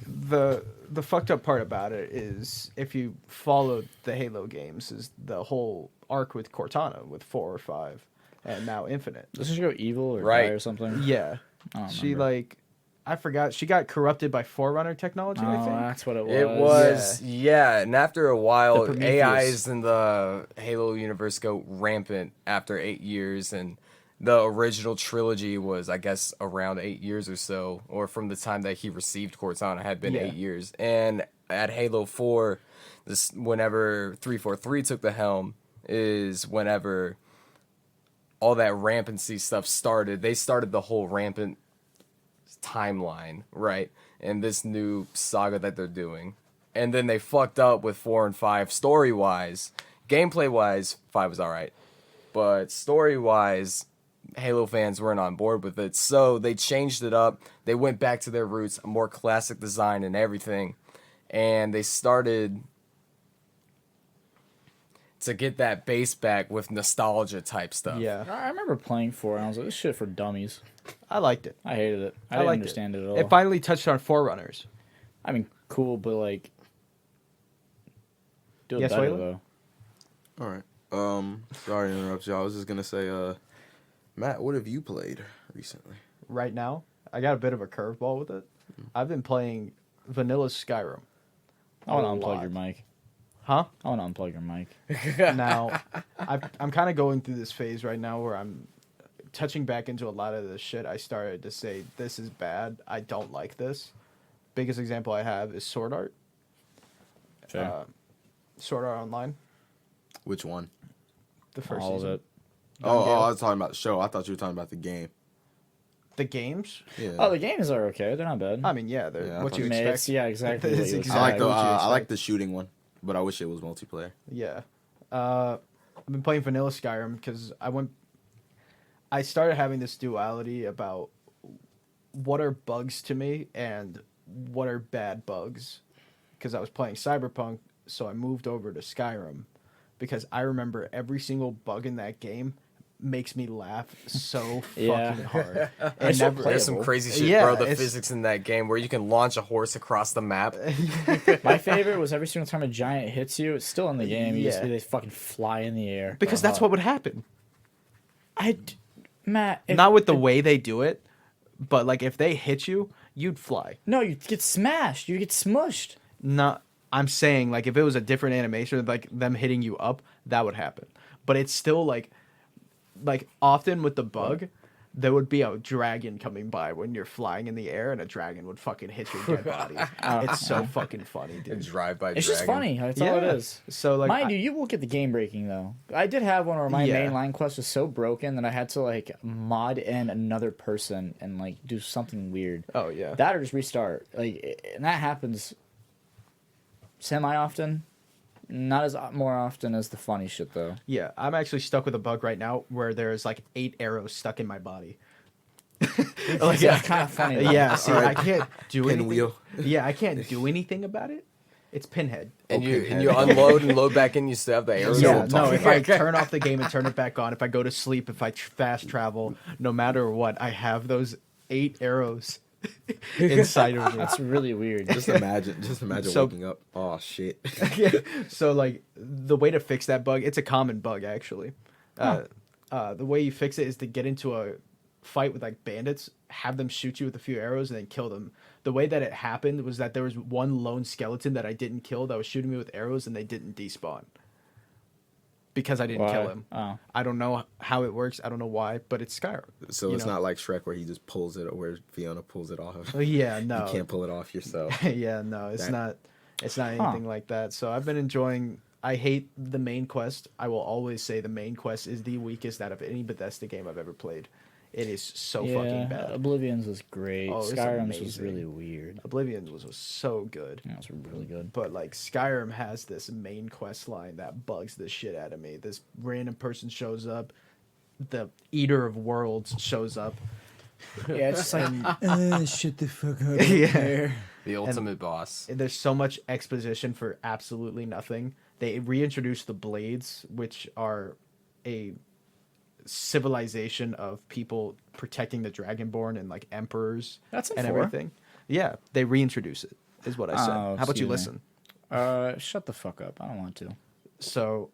Speaker 1: the fucked up part about it is if you follow the Halo games, is the whole arc with Cortana with 4 or 5, and now Infinite.
Speaker 2: Doesn't she go evil or
Speaker 3: Right.
Speaker 2: die or something?
Speaker 1: Yeah,
Speaker 2: I don't
Speaker 1: she
Speaker 2: remember.
Speaker 1: like, I forgot, she got corrupted by Forerunner technology. I
Speaker 2: Oh,
Speaker 1: think.
Speaker 2: that's what it was.
Speaker 3: It was, and after a while,
Speaker 1: The Prometheus.
Speaker 3: AIs in the Halo universe go rampant after 8 years, and the original trilogy was, I guess, around 8 years or so, or from the time that he received Cortana had been
Speaker 1: Yeah.
Speaker 3: 8 years. And at Halo 4, whenever 343 took the helm, is whenever all that rampancy stuff started. They started the whole rampant timeline, right? And this new saga that they're doing. And then they fucked up with 4 and 5 story-wise. Gameplay-wise, 5 was alright. But story-wise, Halo fans weren't on board with it. So they changed it up. They went back to their roots, a more classic design and everything. And they started to get that base back with nostalgia type stuff.
Speaker 1: Yeah,
Speaker 2: I remember playing 4 and I was like, this shit for dummies.
Speaker 1: I liked it.
Speaker 2: I hated it. I
Speaker 1: I
Speaker 2: didn't
Speaker 1: liked
Speaker 2: understand it at all.
Speaker 1: It finally touched on Forerunners.
Speaker 2: I mean, cool, but like, do it
Speaker 1: Yes,
Speaker 2: better
Speaker 1: Waylon?
Speaker 2: though.
Speaker 4: All right. Sorry to interrupt you. I was just gonna say, Matt, what have you played recently?
Speaker 1: Right now, I got a bit of a curveball with it. I've been playing vanilla Skyrim.
Speaker 2: I want
Speaker 1: A
Speaker 2: to unplug
Speaker 1: lot.
Speaker 2: your mic.
Speaker 1: Huh?
Speaker 2: I want to unplug your mic.
Speaker 1: Now, I'm kind of going through this phase right now where I'm touching back into a lot of the shit I started to say, this is bad, I don't like this. Biggest example I have is Sword Art.
Speaker 2: Sure.
Speaker 1: Sword Art Online,
Speaker 4: Which one?
Speaker 1: the first
Speaker 2: All of
Speaker 1: season.
Speaker 2: it.
Speaker 4: Oh, I was talking about the show. I thought you were talking about the game.
Speaker 1: The games?
Speaker 4: Yeah.
Speaker 2: Oh, the games are okay. They're not bad.
Speaker 1: I mean, yeah, they're
Speaker 4: Yeah, I
Speaker 1: what
Speaker 4: thought
Speaker 1: you
Speaker 2: I mean,
Speaker 1: expect.
Speaker 2: it's- yeah, exactly.
Speaker 1: It's
Speaker 2: what you
Speaker 1: exactly
Speaker 4: I like the
Speaker 1: what you
Speaker 4: I like
Speaker 1: expect.
Speaker 4: the shooting one, but I wish it was multiplayer.
Speaker 1: Yeah. I've been playing vanilla Skyrim because I started having this duality about what are bugs to me and what are bad bugs. Because I was playing Cyberpunk, so I moved over to Skyrim because I remember every single bug in that game makes me laugh so
Speaker 2: Yeah.
Speaker 1: fucking hard.
Speaker 2: It's
Speaker 1: And
Speaker 2: so
Speaker 1: never,
Speaker 3: There's some
Speaker 2: Playable.
Speaker 3: crazy shit,
Speaker 1: Yeah,
Speaker 3: bro. The
Speaker 1: it's-
Speaker 3: physics in that game where you can launch a horse across the map.
Speaker 2: My favorite was every single time a giant hits you, it's still in the game. You just
Speaker 1: Yeah.
Speaker 2: they fucking fly in the air.
Speaker 1: because that's what would happen.
Speaker 2: Matt.
Speaker 1: Not with the way they do it, but like if they hit you, you'd fly.
Speaker 2: No, you get smashed. You get smushed.
Speaker 1: Not, I'm saying like if it was a different animation, like them hitting you up, that would happen. But it's still like often with the bug, there would be a dragon coming by when you're flying in the air, and a dragon would fucking hit your dead body. It's so fucking funny,
Speaker 3: A
Speaker 1: dude.
Speaker 3: drive-by
Speaker 2: It's
Speaker 3: dragon.
Speaker 2: just funny. That's all it
Speaker 1: Yeah.
Speaker 2: is.
Speaker 1: So like,
Speaker 2: Mind you, you will get the game breaking though. I did have one where my
Speaker 1: Yeah.
Speaker 2: main line quest was so broken that I had to like mod in another person and like do something weird.
Speaker 1: oh yeah,
Speaker 2: That or just restart. And that happens semi often. Not as more often as the funny shit though.
Speaker 1: yeah. I'm actually stuck with a bug right now where there's like 8 arrows stuck in my body.
Speaker 2: Like, that's kind of funny. Though.
Speaker 1: Yeah, see,
Speaker 4: Alright.
Speaker 1: I can't do anything.
Speaker 4: Pinwheel.
Speaker 1: Yeah, I can't do anything about it. It's Pinhead.
Speaker 3: And
Speaker 4: Okay,
Speaker 3: you unload and load back in, you still have the arrows.
Speaker 1: Yeah,
Speaker 3: all the
Speaker 1: no,
Speaker 3: time.
Speaker 1: if I turn off the game and turn it back on, if I go to sleep, if I fast travel, no matter what, I have those 8 arrows inside of me.
Speaker 2: That's really weird.
Speaker 4: Just imagine
Speaker 1: So-
Speaker 4: waking up. Oh shit.
Speaker 1: So, like, the way to fix that bug, it's a common bug, actually. The way you fix it is to get into a fight with, like, bandits, have them shoot you with a few arrows, and then kill them. The way that it happened was that there was one lone skeleton that I didn't kill that was shooting me with arrows, and they didn't despawn. Because I didn't
Speaker 2: Why?
Speaker 1: kill him.
Speaker 2: Oh.
Speaker 1: I don't know how it works. I don't know why, but it's Skyrim.
Speaker 4: So
Speaker 1: You
Speaker 4: it's
Speaker 1: know?
Speaker 4: not like Shrek where he just pulls it, or where Fiona pulls it off.
Speaker 1: Oh, yeah, no.
Speaker 4: You can't pull it off yourself.
Speaker 1: Yeah, no, it's
Speaker 4: That-
Speaker 1: not. It's not anything like that. So I've been enjoying. I hate the main quest. I will always say the main quest is the weakest out of any Bethesda game I've ever played. It is so fucking bad.
Speaker 2: Oblivion's was great.
Speaker 1: Oh, it's
Speaker 2: Skyrim's was
Speaker 1: amazing.
Speaker 2: really weird.
Speaker 1: Oblivion was so good.
Speaker 2: Yeah, it was really good.
Speaker 1: But like Skyrim has this main quest line that bugs the shit out of me. This random person shows up, the Eater of Worlds shows up.
Speaker 2: Yeah, it's just like shut the fuck up.
Speaker 1: Yeah.
Speaker 3: The ultimate boss.
Speaker 1: And there's so much exposition for absolutely nothing. They reintroduced the Blades, which are a civilization of people protecting the Dragonborn and like emperors
Speaker 2: That's in
Speaker 1: and
Speaker 2: 4.
Speaker 1: everything. Yeah, they reintroduce it, is what I said.
Speaker 2: Oh,
Speaker 1: How about you
Speaker 2: excuse me.
Speaker 1: listen?
Speaker 2: Shut the fuck up. I don't want to.
Speaker 1: So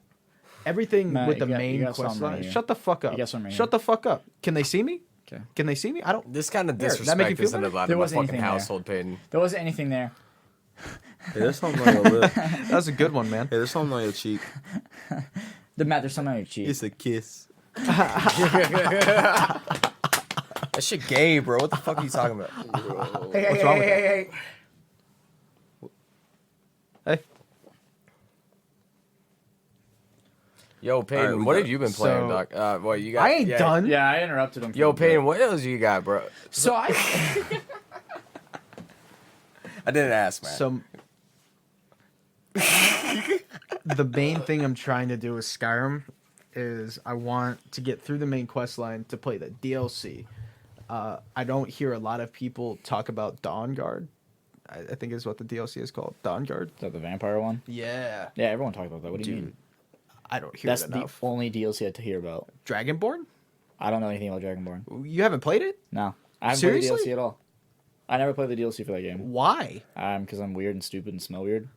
Speaker 1: everything
Speaker 2: Matt,
Speaker 1: with the
Speaker 2: you got
Speaker 1: main
Speaker 2: something
Speaker 1: quest
Speaker 2: right
Speaker 1: line.
Speaker 2: here.
Speaker 1: Shut the fuck up.
Speaker 2: You got something right
Speaker 1: Shut
Speaker 2: here.
Speaker 1: the fuck up. Can they see me?
Speaker 2: Okay.
Speaker 1: Can they see me? I don't.
Speaker 3: This kind of
Speaker 1: Here, does that make you
Speaker 3: disrespect
Speaker 1: feel
Speaker 3: isn't
Speaker 1: better?
Speaker 3: allowed
Speaker 2: There
Speaker 3: in my
Speaker 2: wasn't
Speaker 3: fucking
Speaker 2: anything there.
Speaker 3: household, Peyton.
Speaker 2: There wasn't anything there.
Speaker 4: Hey, there's something on your lip. Hey,
Speaker 1: That was a good one, man.
Speaker 4: there's something on your cheek.
Speaker 2: Matt, there's something on your cheek.
Speaker 4: It's a kiss.
Speaker 3: That shit gay, bro. What the fuck are you talking about?
Speaker 2: Hey,
Speaker 1: What's wrong with that? Hey,
Speaker 3: Yo, Peyton,
Speaker 4: Alright, we
Speaker 3: what
Speaker 4: got-
Speaker 3: have you been playing,
Speaker 1: so-
Speaker 3: Doc? What you got?
Speaker 1: I ain't done.
Speaker 2: Yeah, I interrupted him.
Speaker 3: Yo,
Speaker 2: for a bit.
Speaker 3: Peyton, what else you got, bro?
Speaker 2: So I.
Speaker 3: I didn't ask, man.
Speaker 1: So the main thing I'm trying to do with Skyrim is I want to get through the main quest line to play the DLC. I don't hear a lot of people talk about Dawnguard. I think is what the DLC is called. Dawnguard.
Speaker 2: Is that the vampire one?
Speaker 1: Yeah.
Speaker 2: Yeah, everyone talked about that. What do you
Speaker 1: Dude,
Speaker 2: mean?
Speaker 1: I don't hear
Speaker 2: That's
Speaker 1: it
Speaker 2: the
Speaker 1: enough.
Speaker 2: only DLC I had to hear about.
Speaker 1: Dragonborn?
Speaker 2: I don't know anything about Dragonborn.
Speaker 1: You haven't played it?
Speaker 2: No, I haven't
Speaker 1: Seriously?
Speaker 2: played the DLC at all. I never played the DLC for that game.
Speaker 1: Why?
Speaker 2: Because I'm weird and stupid and smell weird.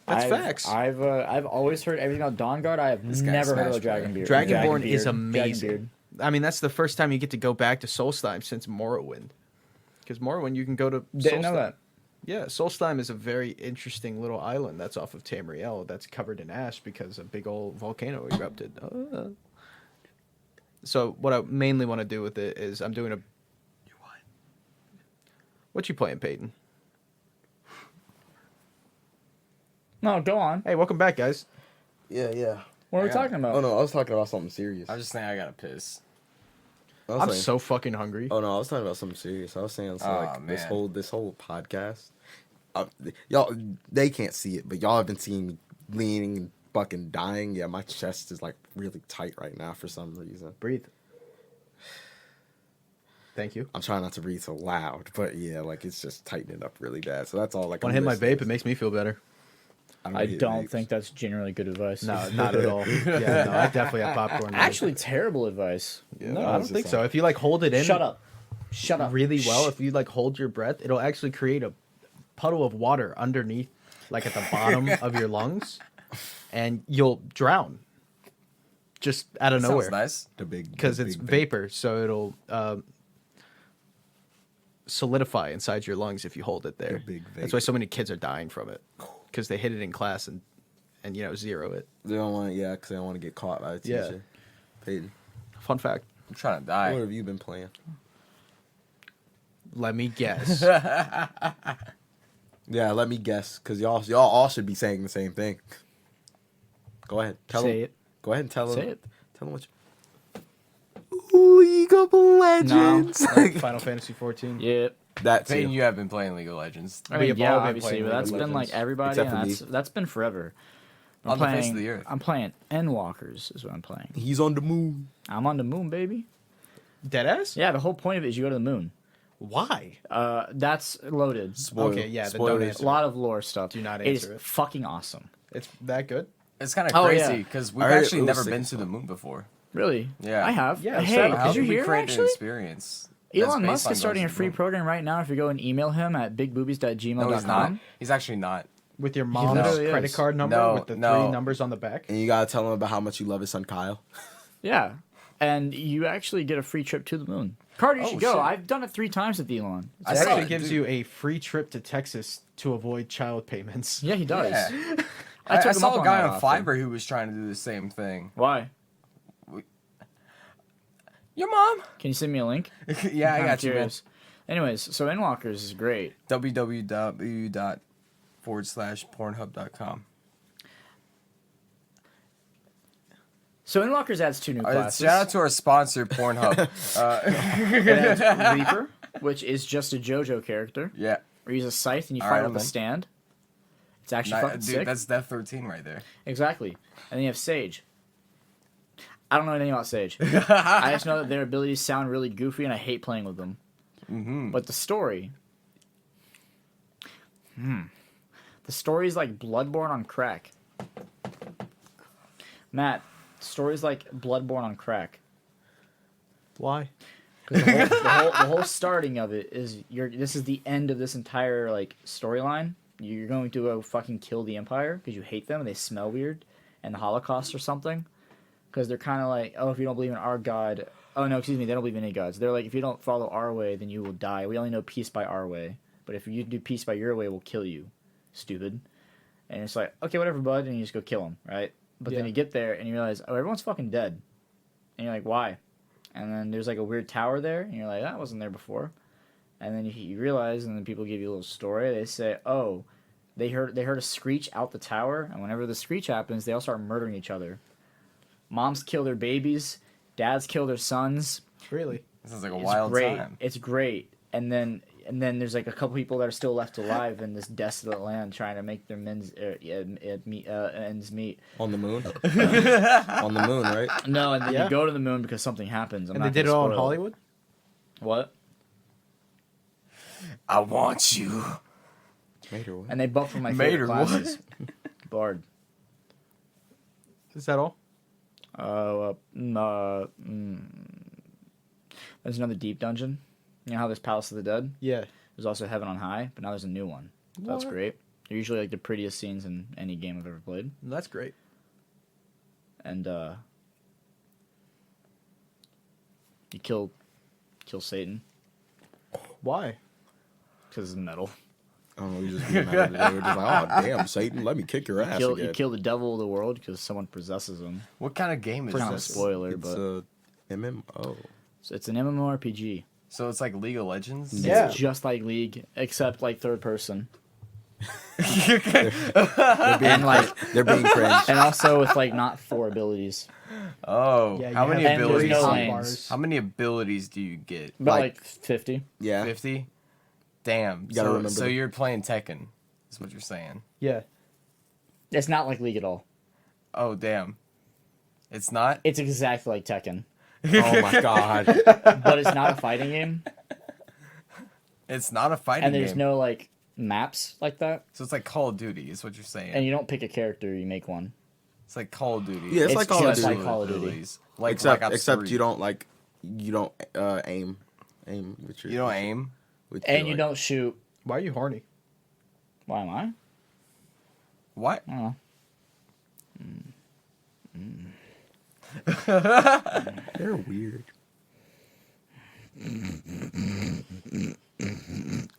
Speaker 1: That's facts.
Speaker 2: I've always heard everything about Dawnguard. I have
Speaker 3: This guy's
Speaker 2: never heard
Speaker 3: Smash
Speaker 2: about Dragonbeard.
Speaker 1: Dragonborn is
Speaker 2: Dragonbeard.
Speaker 1: amazing. I mean, that's the first time you get to go back to Solstheim since Morrowind. Because Morrowind, you can go to
Speaker 2: Didn't know
Speaker 1: Solstheim.
Speaker 2: that.
Speaker 1: Yeah, Solstheim is a very interesting little island that's off of Tamriel that's covered in ash because a big old volcano erupted. So what I mainly want to do with it is I'm doing a... What you playing, Peyton?
Speaker 2: No, go on.
Speaker 1: Hey, welcome back, guys.
Speaker 4: Yeah.
Speaker 2: What are we
Speaker 3: I got-
Speaker 2: talking about?
Speaker 4: Oh no, I was talking about something serious.
Speaker 3: I was just saying I gotta piss.
Speaker 4: I was
Speaker 1: I'm
Speaker 4: saying-
Speaker 1: so fucking hungry.
Speaker 4: Oh no, I was talking about something serious. I was saying so,
Speaker 3: Aw,
Speaker 4: like this
Speaker 3: man.
Speaker 4: whole podcast. Y'all, they can't see it, but y'all have been seeing me leaning and fucking dying. Yeah, my chest is like really tight right now for some reason.
Speaker 1: Breathe. Thank you.
Speaker 4: I'm trying not to breathe so loud, but yeah, like it's just tightening up really bad. So that's all. Like
Speaker 1: When I hit my vape, it makes me feel better.
Speaker 2: I
Speaker 4: hit
Speaker 2: don't
Speaker 4: vapes.
Speaker 2: think that's generally good advice.
Speaker 1: No, not at all. Yeah, no, I definitely have popcorn.
Speaker 2: Actually, terrible advice.
Speaker 4: Yeah,
Speaker 1: no,
Speaker 4: that
Speaker 1: I don't
Speaker 4: was
Speaker 1: think
Speaker 4: just
Speaker 1: so.
Speaker 4: like-
Speaker 1: If you like hold it in,
Speaker 2: Shut up. Shut up.
Speaker 1: really well.
Speaker 2: Shh.
Speaker 1: If you like hold your breath, it'll actually create a puddle of water underneath, like at the bottom of your lungs, and you'll drown just out of
Speaker 3: That
Speaker 1: nowhere
Speaker 3: sounds nice.
Speaker 4: the big
Speaker 1: because
Speaker 4: the
Speaker 1: it's
Speaker 4: big vape.
Speaker 1: vapor, so it'll solidify inside your lungs if you hold it there.
Speaker 4: The big
Speaker 1: That's
Speaker 4: vape.
Speaker 1: why so many kids are dying from it because they hit it in class and zero it.
Speaker 4: They don't want, because they don't want to get caught by the
Speaker 1: Yeah.
Speaker 4: teacher. Peyton,
Speaker 1: Fun fact.
Speaker 3: I'm trying to
Speaker 4: what
Speaker 3: die.
Speaker 4: have you been playing?
Speaker 1: Let me guess.
Speaker 4: Yeah, let me guess, because y'all all should be saying the same thing. Go ahead, tell
Speaker 1: Say
Speaker 4: them.
Speaker 1: it.
Speaker 4: Go ahead and tell them.
Speaker 2: Say it.
Speaker 4: Tell them what you. Ooh, League of Legends.
Speaker 1: Final Fantasy 14.
Speaker 2: Yep.
Speaker 4: That's
Speaker 3: Peyton,
Speaker 4: it.
Speaker 3: you have been playing League of Legends.
Speaker 2: I
Speaker 1: We
Speaker 2: mean,
Speaker 1: have
Speaker 2: yeah,
Speaker 1: all been
Speaker 2: obviously,
Speaker 1: playing
Speaker 2: but
Speaker 1: League
Speaker 2: that's
Speaker 1: of
Speaker 2: been like
Speaker 1: Legends.
Speaker 2: everybody,
Speaker 4: Except for
Speaker 2: and
Speaker 4: me.
Speaker 2: that's been forever. I'm
Speaker 3: On the
Speaker 2: playing,
Speaker 3: face of the earth.
Speaker 2: I'm playing Endwalkers is what I'm playing.
Speaker 4: He's on the moon.
Speaker 2: I'm on the moon, baby.
Speaker 1: Deadass?
Speaker 2: Yeah, the whole point of it is you go to the moon.
Speaker 1: Why?
Speaker 2: That's loaded.
Speaker 1: Okay, yeah, then don't
Speaker 4: Spoilers.
Speaker 1: answer.
Speaker 2: A lot of lore stuff.
Speaker 1: Do not
Speaker 2: It is
Speaker 1: answer it.
Speaker 2: fucking awesome.
Speaker 1: It's that good?
Speaker 3: It's kind of
Speaker 2: Oh,
Speaker 3: crazy
Speaker 2: yeah.
Speaker 3: because we've
Speaker 4: I heard
Speaker 3: actually
Speaker 4: it was
Speaker 3: never
Speaker 4: sick
Speaker 3: been
Speaker 4: as
Speaker 3: to the
Speaker 4: fuck.
Speaker 3: moon before.
Speaker 2: Really?
Speaker 3: Yeah.
Speaker 2: I have.
Speaker 1: Yeah,
Speaker 2: Hey,
Speaker 1: several.
Speaker 3: How
Speaker 2: did you
Speaker 3: did we
Speaker 2: hear
Speaker 3: create
Speaker 2: actually?
Speaker 3: an experience? that's
Speaker 2: Elon
Speaker 3: based
Speaker 2: Musk
Speaker 3: on
Speaker 2: is starting
Speaker 3: going
Speaker 2: a
Speaker 3: to the
Speaker 2: free
Speaker 3: moon?
Speaker 2: program right now. If you go and email him at bigboobies@gmail.com.
Speaker 3: No, he's not. He's actually not.
Speaker 1: With your mom's
Speaker 2: literally
Speaker 1: credit
Speaker 2: is.
Speaker 1: card number
Speaker 3: No,
Speaker 1: with the
Speaker 3: no.
Speaker 1: 3 numbers on the back?
Speaker 4: And you gotta tell him about how much you love his son Kyle.
Speaker 2: Yeah, and you actually get a free trip to the moon. Carter, you
Speaker 3: Oh,
Speaker 2: should go.
Speaker 3: shit.
Speaker 2: I've done it 3 times with Elon.
Speaker 3: I
Speaker 1: It
Speaker 3: saw
Speaker 1: actually
Speaker 3: it,
Speaker 1: gives
Speaker 3: dude.
Speaker 1: you a free trip to Texas to avoid child payments.
Speaker 2: Yeah, he does.
Speaker 3: Yeah.
Speaker 2: I took
Speaker 3: I
Speaker 2: him
Speaker 3: saw
Speaker 2: up
Speaker 3: a guy
Speaker 2: that
Speaker 3: on
Speaker 2: offer.
Speaker 3: Fiverr who was trying to do the same thing.
Speaker 2: Why?
Speaker 3: Your mom?
Speaker 2: Can you send me a link?
Speaker 3: Yeah, I
Speaker 2: I'm
Speaker 3: got you, man.
Speaker 2: curious. Anyways, so Endwalkers is great.
Speaker 3: www.pornhub.com.
Speaker 2: So Endwalkers adds 2 new classes.
Speaker 3: Shout out to our sponsor, Pornhub.
Speaker 2: It adds Reaper, which is just a JoJo character.
Speaker 3: Yeah.
Speaker 2: Where you use a scythe and you
Speaker 3: All
Speaker 2: fight
Speaker 3: right,
Speaker 2: with a
Speaker 3: man.
Speaker 2: stand. It's actually fucking
Speaker 3: Dude,
Speaker 2: sick.
Speaker 3: that's Death 13 right there.
Speaker 2: Exactly. And then you have Sage. I don't know anything about Sage. I just know that their abilities sound really goofy and I hate playing with them.
Speaker 3: Mm-hmm.
Speaker 2: But the story... The story's like Bloodborne on crack. Matt, the story's like Bloodborne on crack.
Speaker 1: Why?
Speaker 2: 'Cause the whole starting of it is this is the end of this entire like storyline. You're going to go fucking kill the Empire because you hate them and they smell weird, and the Holocaust or something. Because they're kind of like, oh, if you don't believe in our God, oh no, excuse me, they don't believe in any gods. They're like, if you don't follow our way, then you will die. We only know peace by our way, but if you do peace by your way, we'll kill you. Stupid. And it's like, okay, whatever, bud, and you just go kill them, right? But then you get there and you realize, oh, everyone's fucking dead, and you're like, why? And then there's like a weird tower there, and you're like, that wasn't there before. And then you realize, and then people give you a little story. They say, oh, they heard a screech out the tower, and whenever the screech happens, they all start murdering each other. Moms kill their babies, dads kill their sons.
Speaker 1: Really?
Speaker 3: This is like a
Speaker 2: It's
Speaker 3: wild
Speaker 2: great.
Speaker 3: time.
Speaker 2: It's great. And then there's like a couple people that are still left alive in this desolate land, trying to make their ends meet.
Speaker 4: On the moon. On the moon, right?
Speaker 2: No, and then you go to the moon because something happens.
Speaker 1: And they did it all in Hollywood?
Speaker 2: What?
Speaker 3: I want you.
Speaker 4: Mater what?
Speaker 2: And they buffed from my
Speaker 3: Mater,
Speaker 2: favorite
Speaker 3: what?
Speaker 2: classes. Bard.
Speaker 1: Is that all?
Speaker 2: There's another deep dungeon. You know how there's Palace of the Dead?
Speaker 1: Yeah.
Speaker 2: There's also Heaven on High, but now there's a new one. So that's
Speaker 1: What?
Speaker 2: great. They're usually like the prettiest scenes in any game I've ever played.
Speaker 1: That's great.
Speaker 2: And you kill Satan
Speaker 1: Why?
Speaker 2: because it's metal.
Speaker 4: I don't know, we just being mad at it. They were just like, oh, damn, Satan, let me kick your ass
Speaker 2: You
Speaker 4: again.
Speaker 2: kill the devil of the world because someone possesses him.
Speaker 3: What kind of game is
Speaker 2: Kind of a
Speaker 3: this?
Speaker 2: spoiler,
Speaker 4: It's
Speaker 2: but
Speaker 4: a MMO.
Speaker 2: so it's an MMORPG.
Speaker 3: So it's like League of Legends?
Speaker 1: Yeah.
Speaker 2: It's just like League, except like third person.
Speaker 4: They're being,
Speaker 2: And like
Speaker 4: they're being cringe.
Speaker 2: and also with like not 4 abilities.
Speaker 3: Oh,
Speaker 1: Yeah,
Speaker 3: how
Speaker 1: you
Speaker 3: many
Speaker 1: have
Speaker 2: And there's
Speaker 3: abilities?
Speaker 2: no
Speaker 1: hot
Speaker 2: lanes.
Speaker 1: bars.
Speaker 3: How many abilities do you get?
Speaker 2: About
Speaker 4: Like-
Speaker 2: like 50.
Speaker 4: Yeah.
Speaker 3: 50? Damn.
Speaker 4: You gotta remember
Speaker 3: so
Speaker 4: the-
Speaker 3: you're playing Tekken, is what you're saying.
Speaker 1: Yeah.
Speaker 2: It's not like League at all.
Speaker 3: Oh, damn. It's not?
Speaker 2: It's exactly like Tekken,
Speaker 4: Oh my god.
Speaker 2: but it's not a fighting game,
Speaker 3: It's not a fighting
Speaker 2: and there's
Speaker 3: game.
Speaker 2: no like maps like that.
Speaker 3: So it's like Call of Duty, is what you're saying.
Speaker 2: And you don't pick a character, you make one.
Speaker 3: It's like Call of Duty.
Speaker 4: Yeah, it's like Call of
Speaker 2: just
Speaker 4: Duty.
Speaker 2: like Call of Duty.
Speaker 3: Abilities. Like
Speaker 4: except
Speaker 3: Black Ops
Speaker 4: except
Speaker 3: 3.
Speaker 4: you don't aim with your
Speaker 3: You don't aim?
Speaker 4: with
Speaker 2: And
Speaker 4: your,
Speaker 2: you
Speaker 4: like-
Speaker 2: don't shoot.
Speaker 1: Why are you horny?
Speaker 2: Why am I?
Speaker 3: What?
Speaker 2: I don't know.
Speaker 4: They're weird.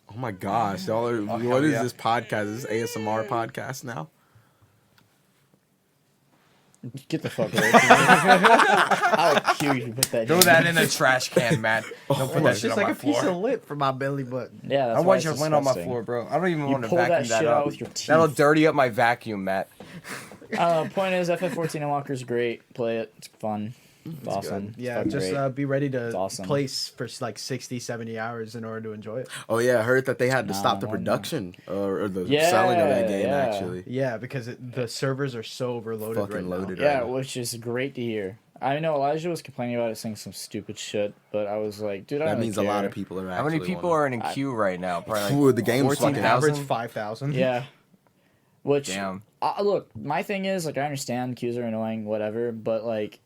Speaker 4: Oh my gosh, y'all are,
Speaker 3: hell
Speaker 4: what is
Speaker 3: yeah.
Speaker 4: this podcast? Is this ASMR podcast now?
Speaker 2: Get the fuck away from me. I'll cue you to put that
Speaker 3: Throw
Speaker 2: down.
Speaker 3: that in a trash can, Matt. Don't put that
Speaker 1: It's
Speaker 3: shit
Speaker 1: just
Speaker 3: on
Speaker 1: like
Speaker 3: my
Speaker 1: a piece
Speaker 3: floor.
Speaker 1: of lip for my belly button.
Speaker 2: Yeah, that's
Speaker 3: I
Speaker 2: why
Speaker 3: want
Speaker 2: it's
Speaker 3: your lint on my
Speaker 2: disgusting.
Speaker 3: floor, bro. I don't even
Speaker 2: You
Speaker 3: want to
Speaker 2: pull that
Speaker 3: vacuum that
Speaker 2: shit
Speaker 3: up.
Speaker 2: out with your teeth.
Speaker 3: That'll dirty up my vacuum, Matt.
Speaker 2: Point is, FF14 and Walker's great. Play it. It's fun. It's awesome. It's
Speaker 1: Yeah,
Speaker 2: fucking
Speaker 1: just
Speaker 2: great.
Speaker 1: be ready to
Speaker 2: It's awesome.
Speaker 1: place for like 60, 70 hours in order to enjoy it.
Speaker 4: Oh yeah, I heard that they had to
Speaker 2: No,
Speaker 4: stop the
Speaker 2: more than
Speaker 4: production or the
Speaker 2: Yeah,
Speaker 4: selling of that game
Speaker 2: yeah.
Speaker 4: actually.
Speaker 1: Yeah, because the servers are so overloaded
Speaker 4: Fucking
Speaker 1: right
Speaker 4: loaded.
Speaker 1: now.
Speaker 2: Yeah,
Speaker 4: right.
Speaker 2: which is great to hear. I know Elijah was complaining about it, saying some stupid shit, but I was like, dude, I
Speaker 4: That
Speaker 2: don't
Speaker 4: means
Speaker 2: really
Speaker 4: a lot
Speaker 2: care.
Speaker 4: of people are
Speaker 3: How many
Speaker 4: actually
Speaker 3: people
Speaker 4: wanting-
Speaker 3: are in queue right now? Probably like
Speaker 4: Ooh, the game's fucking
Speaker 3: 14,000?
Speaker 1: Average 5,000.
Speaker 2: Yeah. Which,
Speaker 3: Damn.
Speaker 2: look, my thing is, like, I understand queues are annoying, whatever, but, like,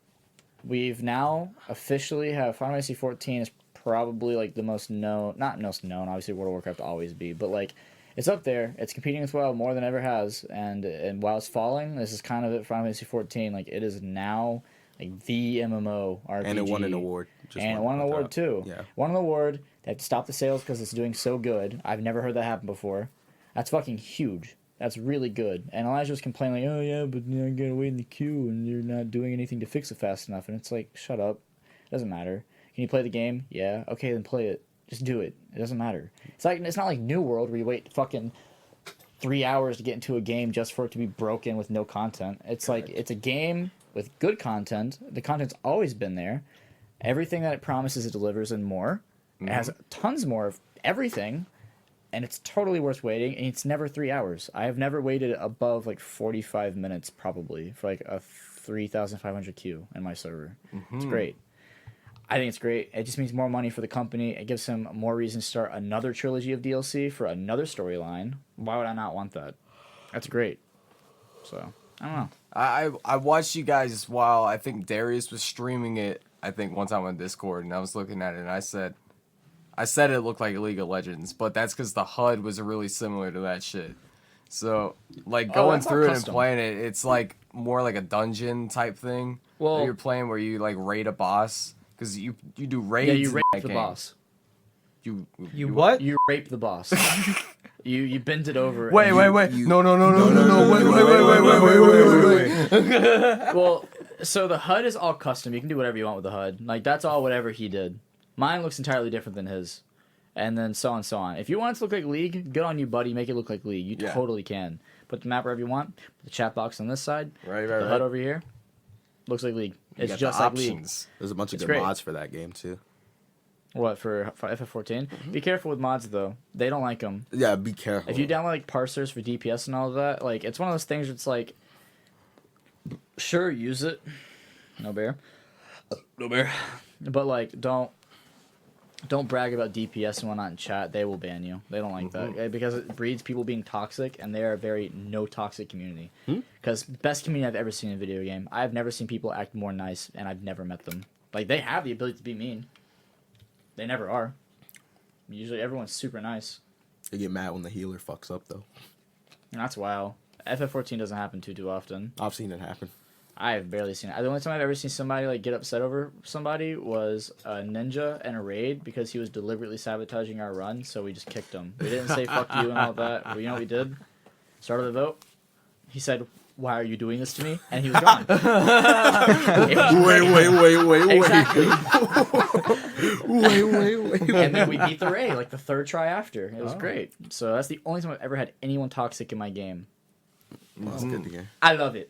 Speaker 2: we've now officially have Final Fantasy 14 is probably, like, the most known, not most known, obviously World of Warcraft will always be, but, like, it's up there. It's competing with WoW more than it ever has, and while it's falling, this is kind of it for Final Fantasy 14. Like, it is now, like, the MMO RPG.
Speaker 4: and it won an award.
Speaker 2: And it won an award, too.
Speaker 4: Yeah.
Speaker 2: Won an award. They had to stop the sales because it's doing so good. I've never heard that happen before. That's fucking huge. That's really good. And Elijah was complaining, like, oh, yeah, but you know, gotta wait in the queue, and you're not doing anything to fix it fast enough. And it's like, shut up. It doesn't matter. Can you play the game? Yeah. Okay, then play it. Just do it. It doesn't matter. It's not like New World where you wait fucking 3 hours to get into a game just for it to be broken with no content. It's like, it's a game with good content. The content's always been there. Everything that it promises, it delivers and more. It has tons more of everything, and it's totally worth waiting. And it's never 3 hours. I have never waited above like 45 minutes probably for like a 3,500 queue in my server. It's great. I think it's great. It just means more money for the company. It gives him more reason to start another trilogy of DLC for another storyline. Why would I not want that? That's great. So, I don't know.
Speaker 3: I watched you guys while I think Darius was streaming it, I think one time on Discord, and I was looking at it and I said it looked like League of Legends, but that's because the HUD was really similar to that shit. So, like, going
Speaker 2: that's not
Speaker 3: through it and
Speaker 2: custom.
Speaker 3: playing it, it's like more like a dungeon type thing
Speaker 2: Well-
Speaker 3: that you're playing where you like raid a boss. Because you do raids.
Speaker 2: Yeah, you
Speaker 3: in
Speaker 2: rape
Speaker 3: that
Speaker 2: the
Speaker 3: game.
Speaker 2: boss.
Speaker 3: You
Speaker 1: what?
Speaker 2: You rape the boss. you bend it over.
Speaker 3: Wait.
Speaker 2: and
Speaker 3: No. Wait.
Speaker 2: Well, so the HUD is all custom. You can do whatever you want with the HUD. Like, that's all whatever he did. Mine looks entirely different than his. And then so on and so on. If you want it to look like League, good on you, buddy. Make it look like League. You
Speaker 3: Yeah.
Speaker 2: totally can. Put the map wherever you want. Put the chat box on this side.
Speaker 3: Right.
Speaker 2: The HUD over here. Looks like League.
Speaker 3: You
Speaker 2: It's
Speaker 3: got
Speaker 2: just
Speaker 3: the
Speaker 2: like League.
Speaker 3: options.
Speaker 4: There's a bunch of
Speaker 2: It's
Speaker 4: good
Speaker 2: great.
Speaker 4: mods for that game too.
Speaker 2: What, for FF14? Be careful with mods, though. They don't like them.
Speaker 4: Yeah, be careful.
Speaker 2: If you download like parsers for DPS and all of that, like it's one of those things where it's like, sure, use it, no bear, but like don't brag about DPS and whatnot in chat. They will ban you. They don't like that because it breeds people being toxic, and they are a very no toxic community. Because best community I've ever seen in a video game. I've never seen people act more nice, and I've never met them. Like they have the ability to be mean. They never are. Usually everyone's super nice.
Speaker 4: They get mad when the healer fucks up though.
Speaker 2: And that's WoW. FF14 doesn't happen too often.
Speaker 4: I've seen it happen.
Speaker 2: I have barely seen it. The only time I've ever seen somebody like get upset over somebody was a ninja in a raid because he was deliberately sabotaging our run, so we just kicked him. We didn't say fuck you and all that. But you know what we did? Started the vote. He said, "Why are you doing this to me?" And he was gone.
Speaker 4: Wait.
Speaker 2: Exactly.
Speaker 4: Wait.
Speaker 2: And then we beat the raid like the third try after. It was great. So that's the only time I've ever had anyone toxic in my game.
Speaker 4: That's good to hear.
Speaker 2: I love it.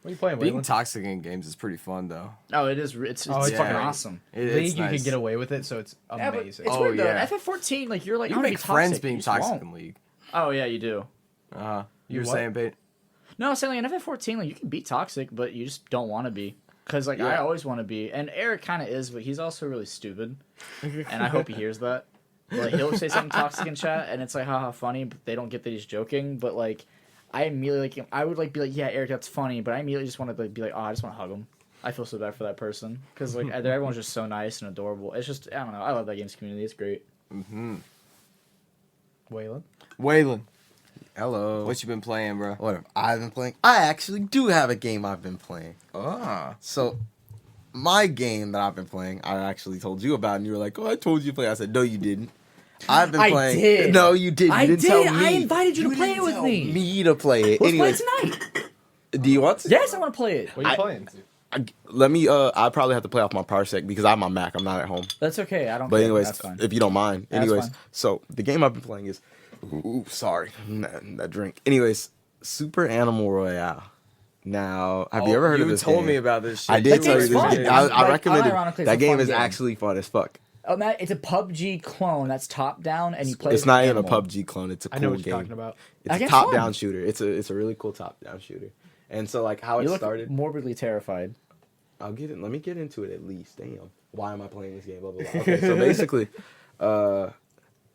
Speaker 1: What are you playing,
Speaker 3: Being
Speaker 1: Waylon?
Speaker 3: toxic in games is pretty fun though.
Speaker 2: Oh, it is. It's
Speaker 1: Oh, it's
Speaker 2: fucking
Speaker 3: great.
Speaker 2: awesome.
Speaker 3: It's
Speaker 1: League, you
Speaker 3: nice.
Speaker 1: can get away with it, so it's
Speaker 2: Yeah, but
Speaker 1: amazing.
Speaker 2: it's
Speaker 3: Oh,
Speaker 2: weird though.
Speaker 3: yeah.
Speaker 2: FF14, like you're like
Speaker 3: You
Speaker 2: I'm gonna
Speaker 3: make
Speaker 2: be
Speaker 3: friends
Speaker 2: toxic.
Speaker 3: being
Speaker 2: You just
Speaker 3: toxic
Speaker 2: won't.
Speaker 3: in League.
Speaker 2: Oh yeah, you do.
Speaker 3: You were
Speaker 1: what?
Speaker 3: saying, Pete?
Speaker 2: No, I'm saying like in FF14, like you can be toxic, but you just don't want to be. Cause like I
Speaker 3: Yeah.
Speaker 2: always want to be, and Eric kind of is, but he's also really stupid, and I hope he hears that. Like he'll say something toxic in chat, and it's like haha funny, but they don't get that he's joking. But like, I immediately like I would like be like, yeah, Eric, that's funny, but I immediately just want to like be like, oh, I just want to hug him. I feel so bad for that person because like everyone's just so nice and adorable. It's just I don't know. I love that game's community. It's great.
Speaker 1: Waylon?
Speaker 3: Waylon,
Speaker 4: Hello.
Speaker 3: what you been playing, bro?
Speaker 4: What have I been playing? I actually do have a game I've been playing.
Speaker 3: Ah.
Speaker 4: So, my game that I've been playing, I actually told you about, and you were like, "Oh, I told you to play." I said, "No, you didn't." I've been
Speaker 2: I
Speaker 4: playing.
Speaker 2: did.
Speaker 4: No, you didn't.
Speaker 2: I
Speaker 4: You didn't
Speaker 2: did.
Speaker 4: tell me.
Speaker 2: I invited you to play it with
Speaker 4: Tell
Speaker 2: me.
Speaker 4: me to play it.
Speaker 2: Let's
Speaker 4: Anyways,
Speaker 2: play it tonight.
Speaker 4: do you want to?
Speaker 2: Yes, I want to play it.
Speaker 1: What are you
Speaker 4: I-
Speaker 1: playing?
Speaker 4: Let me. I probably have to play off my Parsec because I have my Mac. I'm not at home.
Speaker 2: That's okay. I don't.
Speaker 4: But
Speaker 2: care.
Speaker 4: anyways,
Speaker 2: That's fine.
Speaker 4: if you don't mind.
Speaker 2: That's
Speaker 4: Anyways,
Speaker 2: fine.
Speaker 4: so the game I've been playing is. Ooh, sorry, that drink. Anyways, Super Animal Royale. Now, have you ever heard of this
Speaker 3: You told
Speaker 4: game?
Speaker 3: me about this shit.
Speaker 4: I did
Speaker 2: That
Speaker 4: tell you
Speaker 2: game's
Speaker 4: this
Speaker 2: fun.
Speaker 4: game. I
Speaker 2: Like,
Speaker 4: recommend it.
Speaker 2: unironically, it's
Speaker 4: That
Speaker 2: a
Speaker 4: game
Speaker 2: fun
Speaker 4: is
Speaker 2: game.
Speaker 4: actually fun as fuck.
Speaker 2: Oh, Matt, it's a PUBG clone that's top down, and you play.
Speaker 4: It's
Speaker 2: as
Speaker 4: not
Speaker 2: an
Speaker 4: even a
Speaker 2: animal.
Speaker 4: PUBG clone. It's a
Speaker 1: I
Speaker 4: cool
Speaker 1: know what you're
Speaker 4: game.
Speaker 1: talking about.
Speaker 4: It's
Speaker 2: That
Speaker 4: a
Speaker 2: game's
Speaker 4: top down
Speaker 2: fun.
Speaker 4: shooter. It's a really cool top down shooter. And so like how
Speaker 2: You
Speaker 4: it
Speaker 2: look
Speaker 4: started.
Speaker 2: morbidly terrified.
Speaker 4: I'll get it. Let me get into it at least. Damn. Why am I playing this game? Blah, blah, blah. Okay, so basically,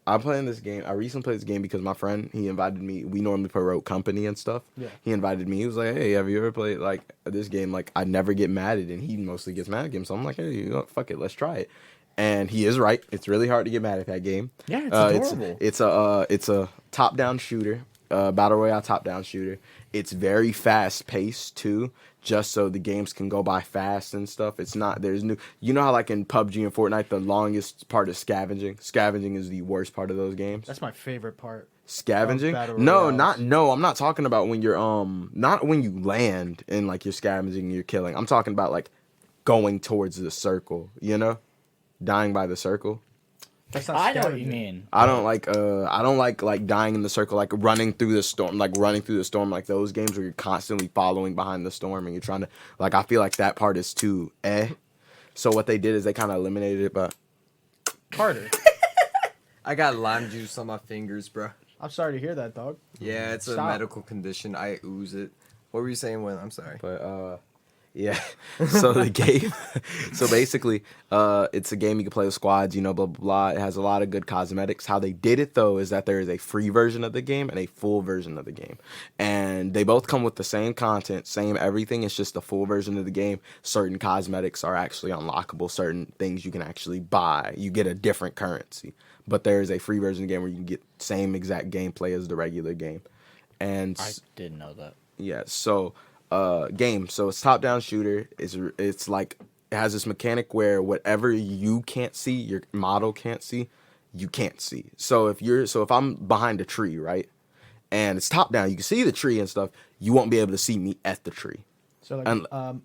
Speaker 4: I'm playing this game. I recently played this game because my friend, he invited me. We normally play Rogue Company and stuff.
Speaker 1: Yeah.
Speaker 4: He invited me. He was like, "Hey, have you ever played like this game? Like I never get mad at it, and he mostly gets mad at games." So I'm like, "Hey, you know, fuck it, let's try it." And he is right. It's really hard to get mad at that game.
Speaker 2: Yeah, it's adorable.
Speaker 4: It's a top down shooter, battle royale top down shooter. It's very fast paced too, just so the games can go by fast and stuff. It's not there's new. You know how like in PUBG and Fortnite, the longest part is scavenging. Scavenging is the worst part of those games.
Speaker 1: That's my favorite part.
Speaker 4: Scavenging?
Speaker 1: Battle
Speaker 4: No,
Speaker 1: Royales.
Speaker 4: I'm not talking about when you're not when you land and like you're scavenging and you're killing. I'm talking about like going towards the circle, you know? Dying by the circle.
Speaker 1: That's not
Speaker 2: I know what you
Speaker 1: scavenging.
Speaker 2: mean.
Speaker 4: I don't like dying in the circle, like running through the storm, like those games where you're constantly following behind the storm and you're trying to, like, I feel like that part is too So what they did is they kind of eliminated it, but
Speaker 1: Harder.
Speaker 3: I got lime juice on my fingers, bro.
Speaker 1: I'm sorry to hear that, dog.
Speaker 3: Yeah, it's a
Speaker 1: Stop.
Speaker 3: medical condition. I ooze it. What were you saying when? I'm sorry.
Speaker 4: yeah. So the game, so basically, it's a game you can play with squads, blah, blah, blah. It has a lot of good cosmetics. How they did it, though, is that there is a free version of the game and a full version of the game. And they both come with the same content, same everything. It's just the full version of the game. Certain cosmetics are actually unlockable. Certain things you can actually buy. You get a different currency. But there is a free version of the game where you can get same exact gameplay as the regular game. And
Speaker 2: I didn't know that.
Speaker 4: yeah, so game. So it's top-down shooter. It's like it has this mechanic where whatever you can't see, your model can't see, you can't see. So if I'm behind a tree, right, and it's top-down, you can see the tree and stuff. You won't be able to see me at the tree.
Speaker 1: So like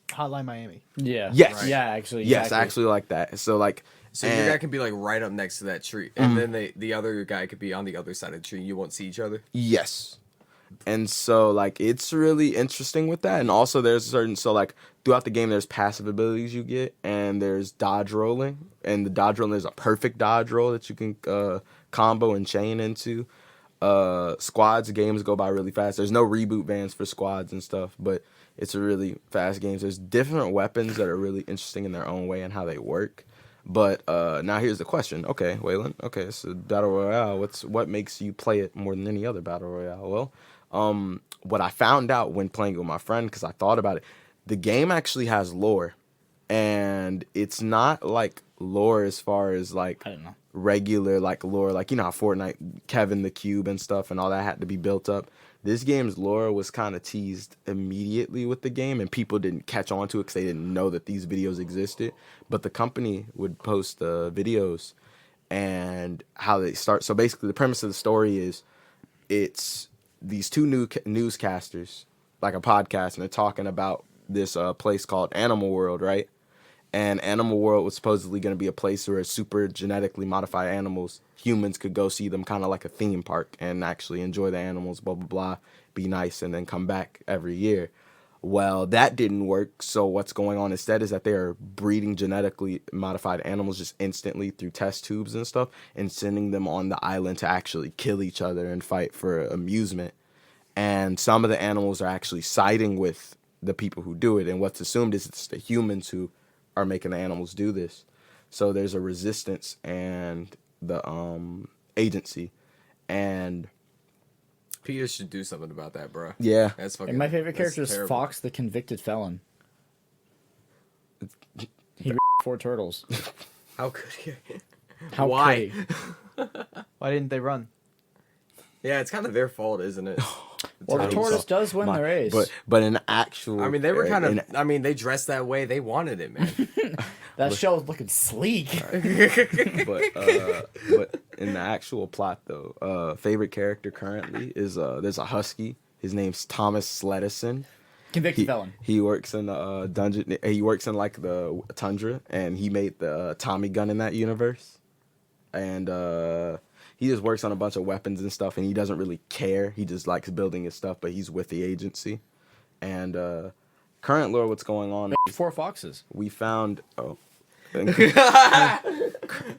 Speaker 1: Hotline Miami.
Speaker 2: Yeah.
Speaker 4: Yes.
Speaker 3: Right.
Speaker 2: Yeah, actually.
Speaker 4: Yes,
Speaker 2: exactly.
Speaker 4: actually like that. So like.
Speaker 3: So your guy can be like right up next to that tree, and then the other guy could be on the other side of the tree. You won't see each other.
Speaker 4: Yes. And so, like, it's really interesting with that. And also, like, throughout the game, there's passive abilities you get, and there's dodge rolling. And the dodge rolling, there's a perfect dodge roll that you can combo and chain into. Squads, games go by really fast. There's no reboot bans for squads and stuff, but it's a really fast game. There's different weapons that are really interesting in their own way and how they work. But now here's the question. Okay, Waylon. Okay, so Battle Royale, what makes you play it more than any other Battle Royale? Well, what I found out when playing it with my friend, because I thought about it, the game actually has lore. And it's not like lore as far as like
Speaker 2: I don't know.
Speaker 4: regular like lore, like how Fortnite, Kevin the Cube and stuff and all that had to be built up. This game's lore was kind of teased immediately with the game, and people didn't catch on to it because they didn't know that these videos existed. But the company would post the videos and how they start. So basically, the premise of the story is it's these two new newscasters, like a podcast, and they're talking about this place called Animal World, right? And Animal World was supposedly going to be a place where super genetically modified animals, humans could go see them kind of like a theme park and actually enjoy the animals, blah, blah, blah, be nice, and then come back every year. Well, that didn't work. So what's going on instead is that they are breeding genetically modified animals just instantly through test tubes and stuff and sending them on the island to actually kill each other and fight for amusement. And some of the animals are actually siding with the people who do it. And what's assumed is it's the humans who are making the animals do this. So there's a resistance and the agency. And
Speaker 3: Peter should do something about that, bro.
Speaker 4: yeah.
Speaker 3: That's fucking.
Speaker 2: And my favorite
Speaker 3: that's
Speaker 2: character is
Speaker 3: terrible.
Speaker 2: Fox, the convicted felon. He 4 turtles.
Speaker 3: How could he?
Speaker 2: How
Speaker 3: Why?
Speaker 2: could he?
Speaker 1: Why didn't they run?
Speaker 3: Yeah, it's kind of their fault, isn't it?
Speaker 2: Well, the
Speaker 4: Turtles.
Speaker 2: tortoise does win the race.
Speaker 4: But in actual,
Speaker 3: I mean, they were kind
Speaker 4: in-
Speaker 3: of. I mean, they dressed that way. They wanted it, man.
Speaker 2: that show's looking sleek.
Speaker 4: but in the actual plot though, favorite character currently is there's a husky. His name's Thomas Sledison.
Speaker 2: Convicted felon.
Speaker 4: He works in the dungeon. He works in like the tundra, and he made the Tommy gun in that universe. And he just works on a bunch of weapons and stuff, and he doesn't really care. He just likes building his stuff, but he's with the agency. And current lore, what's going on?
Speaker 2: 4 foxes.
Speaker 4: We found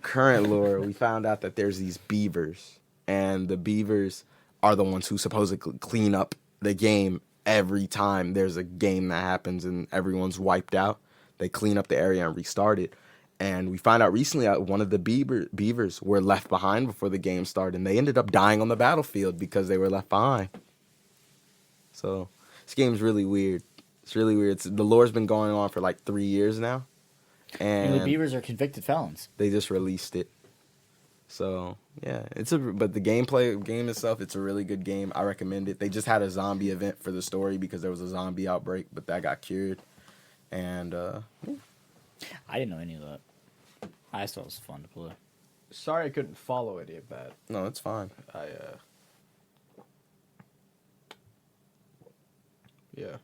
Speaker 4: current lore. We found out that there's these beavers, and the beavers are the ones who supposedly clean up the game every time there's a game that happens and everyone's wiped out. They clean up the area and restart it. And we find out recently that one of the beavers were left behind before the game started, and they ended up dying on the battlefield because they were left behind. So this game's really weird. It's really weird. The lore's been going on for like 3 years now,
Speaker 2: And the
Speaker 4: and
Speaker 2: beavers are convicted felons.
Speaker 4: they just released it. So yeah, but the game itself, it's a really good game. I recommend it. They just had a zombie event for the story because there was a zombie outbreak, but that got cured. And
Speaker 2: I didn't know any of that. I just thought it was fun to play.
Speaker 1: Sorry I couldn't follow any of that.
Speaker 4: no, it's fine.
Speaker 1: Yeah.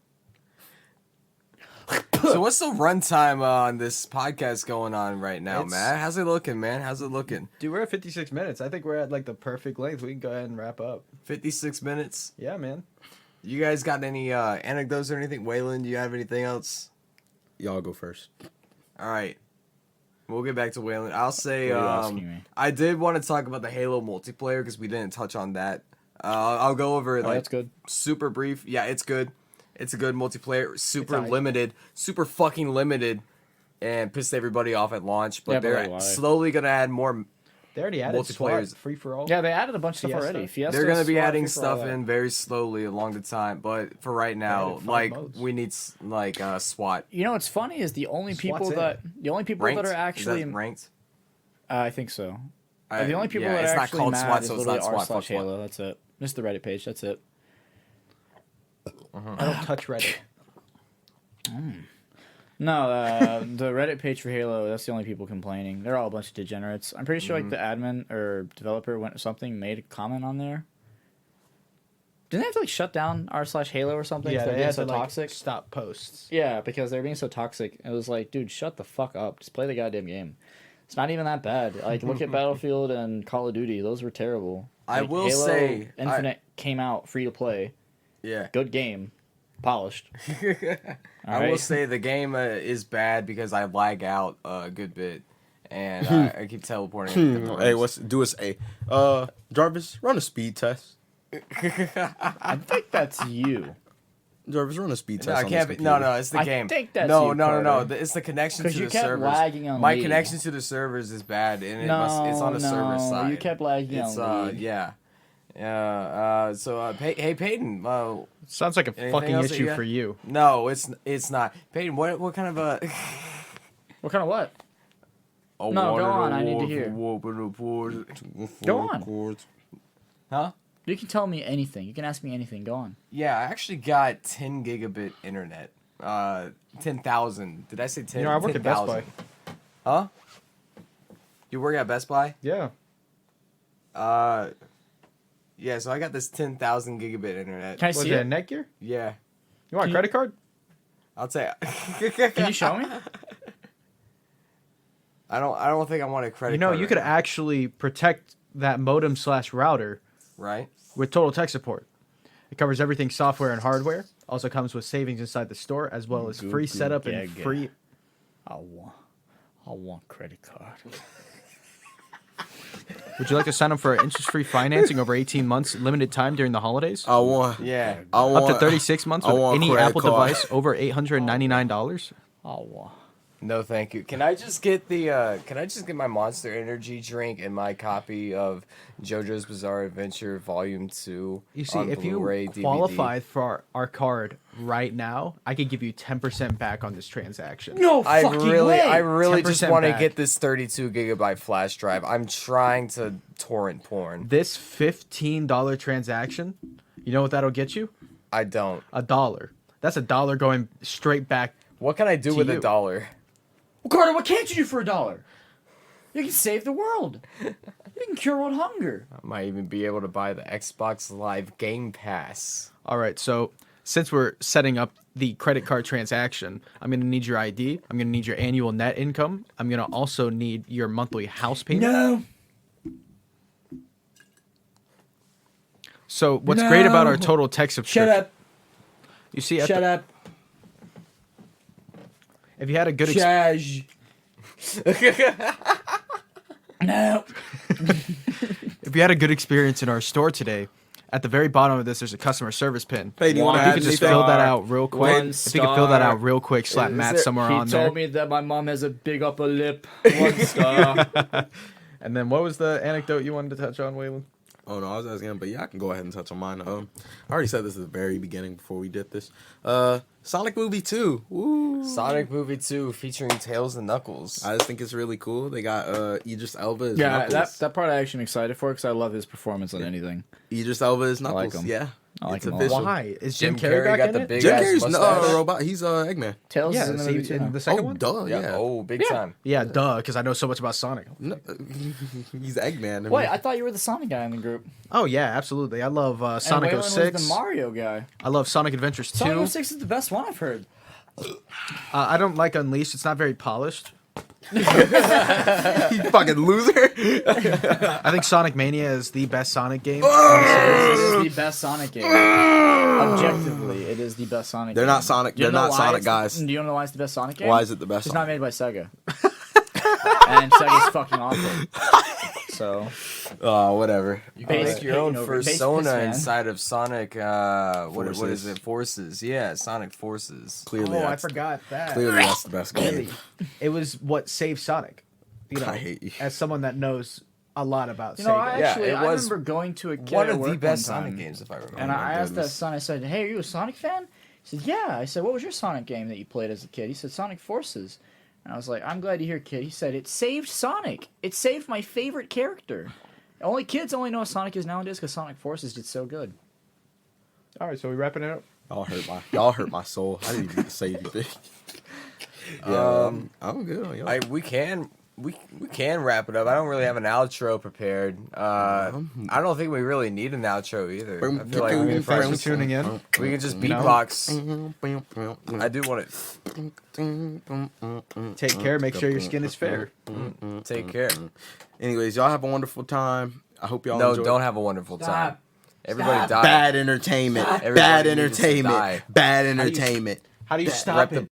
Speaker 3: So what's the runtime on this podcast going on right now,
Speaker 1: It's-
Speaker 3: Matt? How's it looking, man? How's it looking?
Speaker 1: Dude, we're at 56 minutes. I think we're at like the perfect length. We can go ahead and wrap up.
Speaker 3: 56 minutes.
Speaker 1: Yeah, man.
Speaker 3: You guys got any anecdotes or anything? Waylon, do you have anything else?
Speaker 4: Y'all go first.
Speaker 3: All right. We'll get back to Waylon. I'll say
Speaker 2: What are you asking me?
Speaker 3: I did want to talk about the Halo multiplayer because we didn't touch on that. I'll go over it
Speaker 2: Oh, that's good.
Speaker 3: super brief. Yeah, it's good. It's a good multiplayer. Super
Speaker 1: alright.
Speaker 3: limited. Super fucking limited. And pissed everybody off at launch. But
Speaker 2: Yeah, but
Speaker 3: they're
Speaker 2: why?
Speaker 3: slowly going to add more.
Speaker 1: They already added
Speaker 3: Multiplayers.
Speaker 1: SWAT, free for all.
Speaker 2: Yeah, they added a bunch of stuff
Speaker 1: Fiesta?
Speaker 2: already. Fiesta,
Speaker 3: They're going to be
Speaker 2: SWAT,
Speaker 3: adding
Speaker 2: free for all
Speaker 3: stuff
Speaker 2: that.
Speaker 3: in very slowly along the time. But for right now,
Speaker 1: added 5
Speaker 3: like,
Speaker 1: modes.
Speaker 3: we need, like, SWAT.
Speaker 2: You know what's funny is the only people
Speaker 1: SWAT's in.
Speaker 2: that
Speaker 3: Ranked?
Speaker 2: are actually
Speaker 3: Is that ranked?
Speaker 2: I think so. The only people
Speaker 3: yeah,
Speaker 2: that
Speaker 3: it's
Speaker 2: are
Speaker 3: not
Speaker 2: actually
Speaker 3: called
Speaker 2: mad
Speaker 3: SWAT,
Speaker 2: is
Speaker 3: so it's
Speaker 2: literally
Speaker 3: not SWAT. Fuck SWAT.
Speaker 2: r/Halo. That's it. Just the Reddit page. That's it.
Speaker 1: I don't touch Reddit.
Speaker 2: No, the Reddit page for Halo. That's the only people complaining. They're all a bunch of degenerates. I'm pretty sure like the admin or developer made a comment on there. Didn't they have to like shut down r/Halo or something?
Speaker 1: Yeah,
Speaker 2: if they're
Speaker 1: they
Speaker 2: being
Speaker 1: had
Speaker 2: so
Speaker 1: to like,
Speaker 2: toxic.
Speaker 1: stop posts.
Speaker 2: Yeah, because they're being so toxic. It was like, dude, shut the fuck up. Just play the goddamn game. It's not even that bad. Like, look at Battlefield and Call of Duty. Those were terrible.
Speaker 3: I
Speaker 2: Like,
Speaker 3: will
Speaker 2: Halo
Speaker 3: say,
Speaker 2: Infinite came out free to play.
Speaker 3: Yeah.
Speaker 2: Good game. Polished.
Speaker 3: I will
Speaker 2: Alright.
Speaker 3: say the game is bad because I lag out a good bit, and I keep teleporting. in different
Speaker 4: Hey,
Speaker 3: rooms.
Speaker 4: do us a Jarvis, run a speed test.
Speaker 2: I think that's you.
Speaker 4: Jarvis, run a speed test.
Speaker 3: No, I
Speaker 4: on
Speaker 3: can't
Speaker 4: this
Speaker 3: be. No,
Speaker 4: computer.
Speaker 3: no, it's the
Speaker 2: I
Speaker 3: game.
Speaker 2: think that's
Speaker 3: no,
Speaker 2: you,
Speaker 3: no, no, no.
Speaker 2: Carter.
Speaker 3: It's the connection to
Speaker 2: 'Cause you
Speaker 3: the
Speaker 2: kept
Speaker 3: servers.
Speaker 2: lagging on
Speaker 3: My
Speaker 2: League.
Speaker 3: connection to the servers is bad, and it's on the
Speaker 2: No,
Speaker 3: server side.
Speaker 2: you kept lagging
Speaker 3: It's
Speaker 2: on League.
Speaker 3: yeah. So hey Peyton.
Speaker 1: Sounds like a
Speaker 3: Anything
Speaker 1: fucking
Speaker 3: else that
Speaker 1: issue
Speaker 3: you got?
Speaker 1: for you.
Speaker 3: No, it's not. Peyton, what kind of a?
Speaker 2: What kind of what? No, go on, I need to hear. Go on.
Speaker 3: Huh?
Speaker 2: You can tell me anything. You can ask me anything. Go on.
Speaker 3: Yeah, I actually got 10 gigabit internet. 10,000. Did I say 10?
Speaker 1: You know, I work at Best
Speaker 3: 10,000.
Speaker 1: Buy.
Speaker 3: Huh? You work at Best Buy?
Speaker 1: Yeah.
Speaker 3: Yeah, so I got this 10,000 gigabit internet.
Speaker 2: Can I
Speaker 1: Was
Speaker 2: see
Speaker 1: it a
Speaker 2: it?
Speaker 1: Netgear?
Speaker 3: Yeah.
Speaker 1: You want a
Speaker 2: Can
Speaker 1: credit card?
Speaker 3: I'll say
Speaker 2: Can you show me?
Speaker 3: I don't think I want a credit
Speaker 1: You know,
Speaker 3: card
Speaker 1: you
Speaker 3: right
Speaker 1: could
Speaker 3: now,
Speaker 1: actually protect that modem/router
Speaker 3: right?
Speaker 1: with Total Tech Support. It covers everything software and hardware. Also comes with savings inside the store, as well as free setup and
Speaker 2: gaga.
Speaker 1: free.
Speaker 2: I want credit card.
Speaker 1: Would you like to sign up for interest-free financing over 18 months, limited time during the holidays?
Speaker 4: I want.
Speaker 3: Yeah.
Speaker 4: I want
Speaker 1: Up to 36 months
Speaker 4: I
Speaker 1: with
Speaker 4: want
Speaker 1: any
Speaker 4: credit
Speaker 1: Apple
Speaker 4: card.
Speaker 1: device over $899.
Speaker 2: I want.
Speaker 3: No, thank you. Can I just get my Monster Energy drink and my copy of JoJo's Bizarre Adventure Volume 2
Speaker 1: You see,
Speaker 3: on
Speaker 1: if you
Speaker 3: Blu-ray DVD?
Speaker 1: qualified for our card right now, I could give you 10% back on this transaction.
Speaker 2: No
Speaker 3: I
Speaker 2: fucking
Speaker 3: really
Speaker 2: way.
Speaker 3: just
Speaker 1: 10%
Speaker 3: want to
Speaker 1: back.
Speaker 3: get this 32 gigabyte flash drive. I'm trying to torrent porn.
Speaker 1: This $15 transaction, you know what that'll get you?
Speaker 3: I don't.
Speaker 1: $1. That's $1 going straight back.
Speaker 3: What can I do
Speaker 1: To
Speaker 3: with
Speaker 1: you.
Speaker 3: $1?
Speaker 2: Well, Carter, what can't you do for $1? You can save the world. You can cure world hunger.
Speaker 3: I might even be able to buy the Xbox Live Game Pass.
Speaker 1: All right, so since we're setting up the credit card transaction, I'm going to need your ID. I'm going to need your annual net income. I'm going to also need your monthly house payment.
Speaker 2: No.
Speaker 1: So what's great about our
Speaker 2: No.
Speaker 1: Total Tech subscription?
Speaker 2: Shut up.
Speaker 1: You see, at
Speaker 2: Shut
Speaker 1: the,
Speaker 2: up.
Speaker 1: if you had a good
Speaker 2: Shaj. No.
Speaker 1: if you had a good experience in our store today, at the very bottom of this, there's a customer service pin.
Speaker 4: Hey, do you want
Speaker 2: If
Speaker 4: to
Speaker 1: If you
Speaker 4: add
Speaker 1: could just
Speaker 4: anything?
Speaker 1: fill that out real quick.
Speaker 2: One
Speaker 1: If you could fill that
Speaker 2: star.
Speaker 1: out real quick, slap
Speaker 3: Is
Speaker 1: Matt
Speaker 3: there-
Speaker 1: somewhere
Speaker 2: He
Speaker 1: on
Speaker 2: told
Speaker 1: there.
Speaker 2: me that my mom has a big upper lip. 1 star.
Speaker 1: And then what was the anecdote you wanted to touch on, Waylon?
Speaker 4: Oh no, I was asking him, but yeah, I can go ahead and touch on mine. I already said this at the very beginning before we did this. Sonic Movie 2. Woo.
Speaker 3: Sonic Movie 2 featuring Tails and Knuckles.
Speaker 4: I just think it's really cool. They got Idris Elba as
Speaker 2: Yeah,
Speaker 4: Knuckles.
Speaker 2: that part I actually am excited for because I love his performance on anything.
Speaker 4: Idris Elba is
Speaker 2: like
Speaker 4: Knuckles.
Speaker 2: him.
Speaker 4: Yeah,
Speaker 2: I like
Speaker 4: it's
Speaker 2: him a lot.
Speaker 4: official.
Speaker 1: Why? Is
Speaker 3: Jim
Speaker 1: Jim Carrey
Speaker 3: Carrey
Speaker 1: back
Speaker 3: got
Speaker 1: in
Speaker 3: the
Speaker 1: it?
Speaker 3: big
Speaker 4: Jim
Speaker 3: ass
Speaker 4: Carrey's
Speaker 3: mustache.
Speaker 4: robot. He's Eggman.
Speaker 2: Tails
Speaker 1: Yeah,
Speaker 2: is in the
Speaker 1: is he
Speaker 2: movie too.
Speaker 1: in
Speaker 2: now.
Speaker 1: the second
Speaker 4: Oh,
Speaker 1: one?
Speaker 4: duh,
Speaker 3: Yeah.
Speaker 4: yeah.
Speaker 3: Oh, big time.
Speaker 1: Yeah, duh, because I know so much about Sonic.
Speaker 4: No, he's Eggman.
Speaker 2: Wait, I thought you were the Sonic guy in the group.
Speaker 1: Oh yeah, absolutely. I love Sonic
Speaker 2: and Waylon
Speaker 1: 06.
Speaker 2: was the Mario guy.
Speaker 1: I love Sonic Adventures 2.
Speaker 2: Sonic 06 is the best one I've heard.
Speaker 1: I don't like Unleashed. It's not very polished.
Speaker 4: You fucking loser.
Speaker 1: I think Sonic Mania is the best Sonic game.
Speaker 2: This is the best Sonic game. Objectively, it is the best Sonic game.
Speaker 4: They're not Sonic.
Speaker 2: Do you
Speaker 4: They're
Speaker 2: know
Speaker 4: not
Speaker 2: why
Speaker 4: Sonic
Speaker 2: it's
Speaker 4: guys.
Speaker 2: Do you know why it's the best Sonic game?
Speaker 4: Why is it the best?
Speaker 2: It's
Speaker 4: Sonic?
Speaker 2: not made by Sega. And Sega's fucking awful. So,
Speaker 4: Whatever.
Speaker 3: You can
Speaker 2: Base-
Speaker 3: make your own
Speaker 2: you know, base
Speaker 3: persona
Speaker 2: man.
Speaker 3: inside of Sonic. What
Speaker 4: Forces.
Speaker 3: is it? Forces. Yeah, Sonic Forces.
Speaker 4: Clearly,
Speaker 1: Oh, I
Speaker 4: that's,
Speaker 1: forgot that.
Speaker 4: clearly that's the best game.
Speaker 1: It was what saved Sonic. You know,
Speaker 4: I hate you.
Speaker 1: as someone that knows a lot about
Speaker 2: you know,
Speaker 1: Sega.
Speaker 3: it
Speaker 2: I
Speaker 3: was
Speaker 2: remember going to a kid
Speaker 3: One
Speaker 2: at
Speaker 3: of the
Speaker 2: work
Speaker 3: best
Speaker 2: one time,
Speaker 3: Sonic games, if I remember.
Speaker 2: and I asked that
Speaker 4: goodness.
Speaker 2: son, I said, "Hey, are you a Sonic fan?" He said, "Yeah." I said, "What was your Sonic game that you played as a kid?" He said, "Sonic Forces." And I was like, "I'm glad to hear, kid." He said, "It saved Sonic. It saved my favorite character." Kids only know what Sonic is nowadays because Sonic Forces did so good.
Speaker 1: All right, so we wrapping it up.
Speaker 4: Y'all hurt my soul. I didn't even get to say anything. Yeah, I'm good on y'all.
Speaker 3: We can wrap it up. I don't really have an outro prepared. I don't think we really need an outro either. I feel like
Speaker 1: Thanks for tuning in.
Speaker 3: we can just
Speaker 1: You know?
Speaker 3: beatbox. I do want
Speaker 1: Take care. Make sure your skin is fair.
Speaker 3: to take care.
Speaker 4: Anyways, y'all have a wonderful time. I hope y'all
Speaker 3: No,
Speaker 4: enjoy.
Speaker 3: don't have a wonderful time.
Speaker 2: Stop.
Speaker 3: Everybody
Speaker 2: Stop.
Speaker 3: die.
Speaker 4: Bad entertainment.
Speaker 3: Everybody
Speaker 4: Bad
Speaker 3: needs to die.
Speaker 4: entertainment. Bad entertainment.
Speaker 1: How do you stop
Speaker 3: Rep
Speaker 1: it?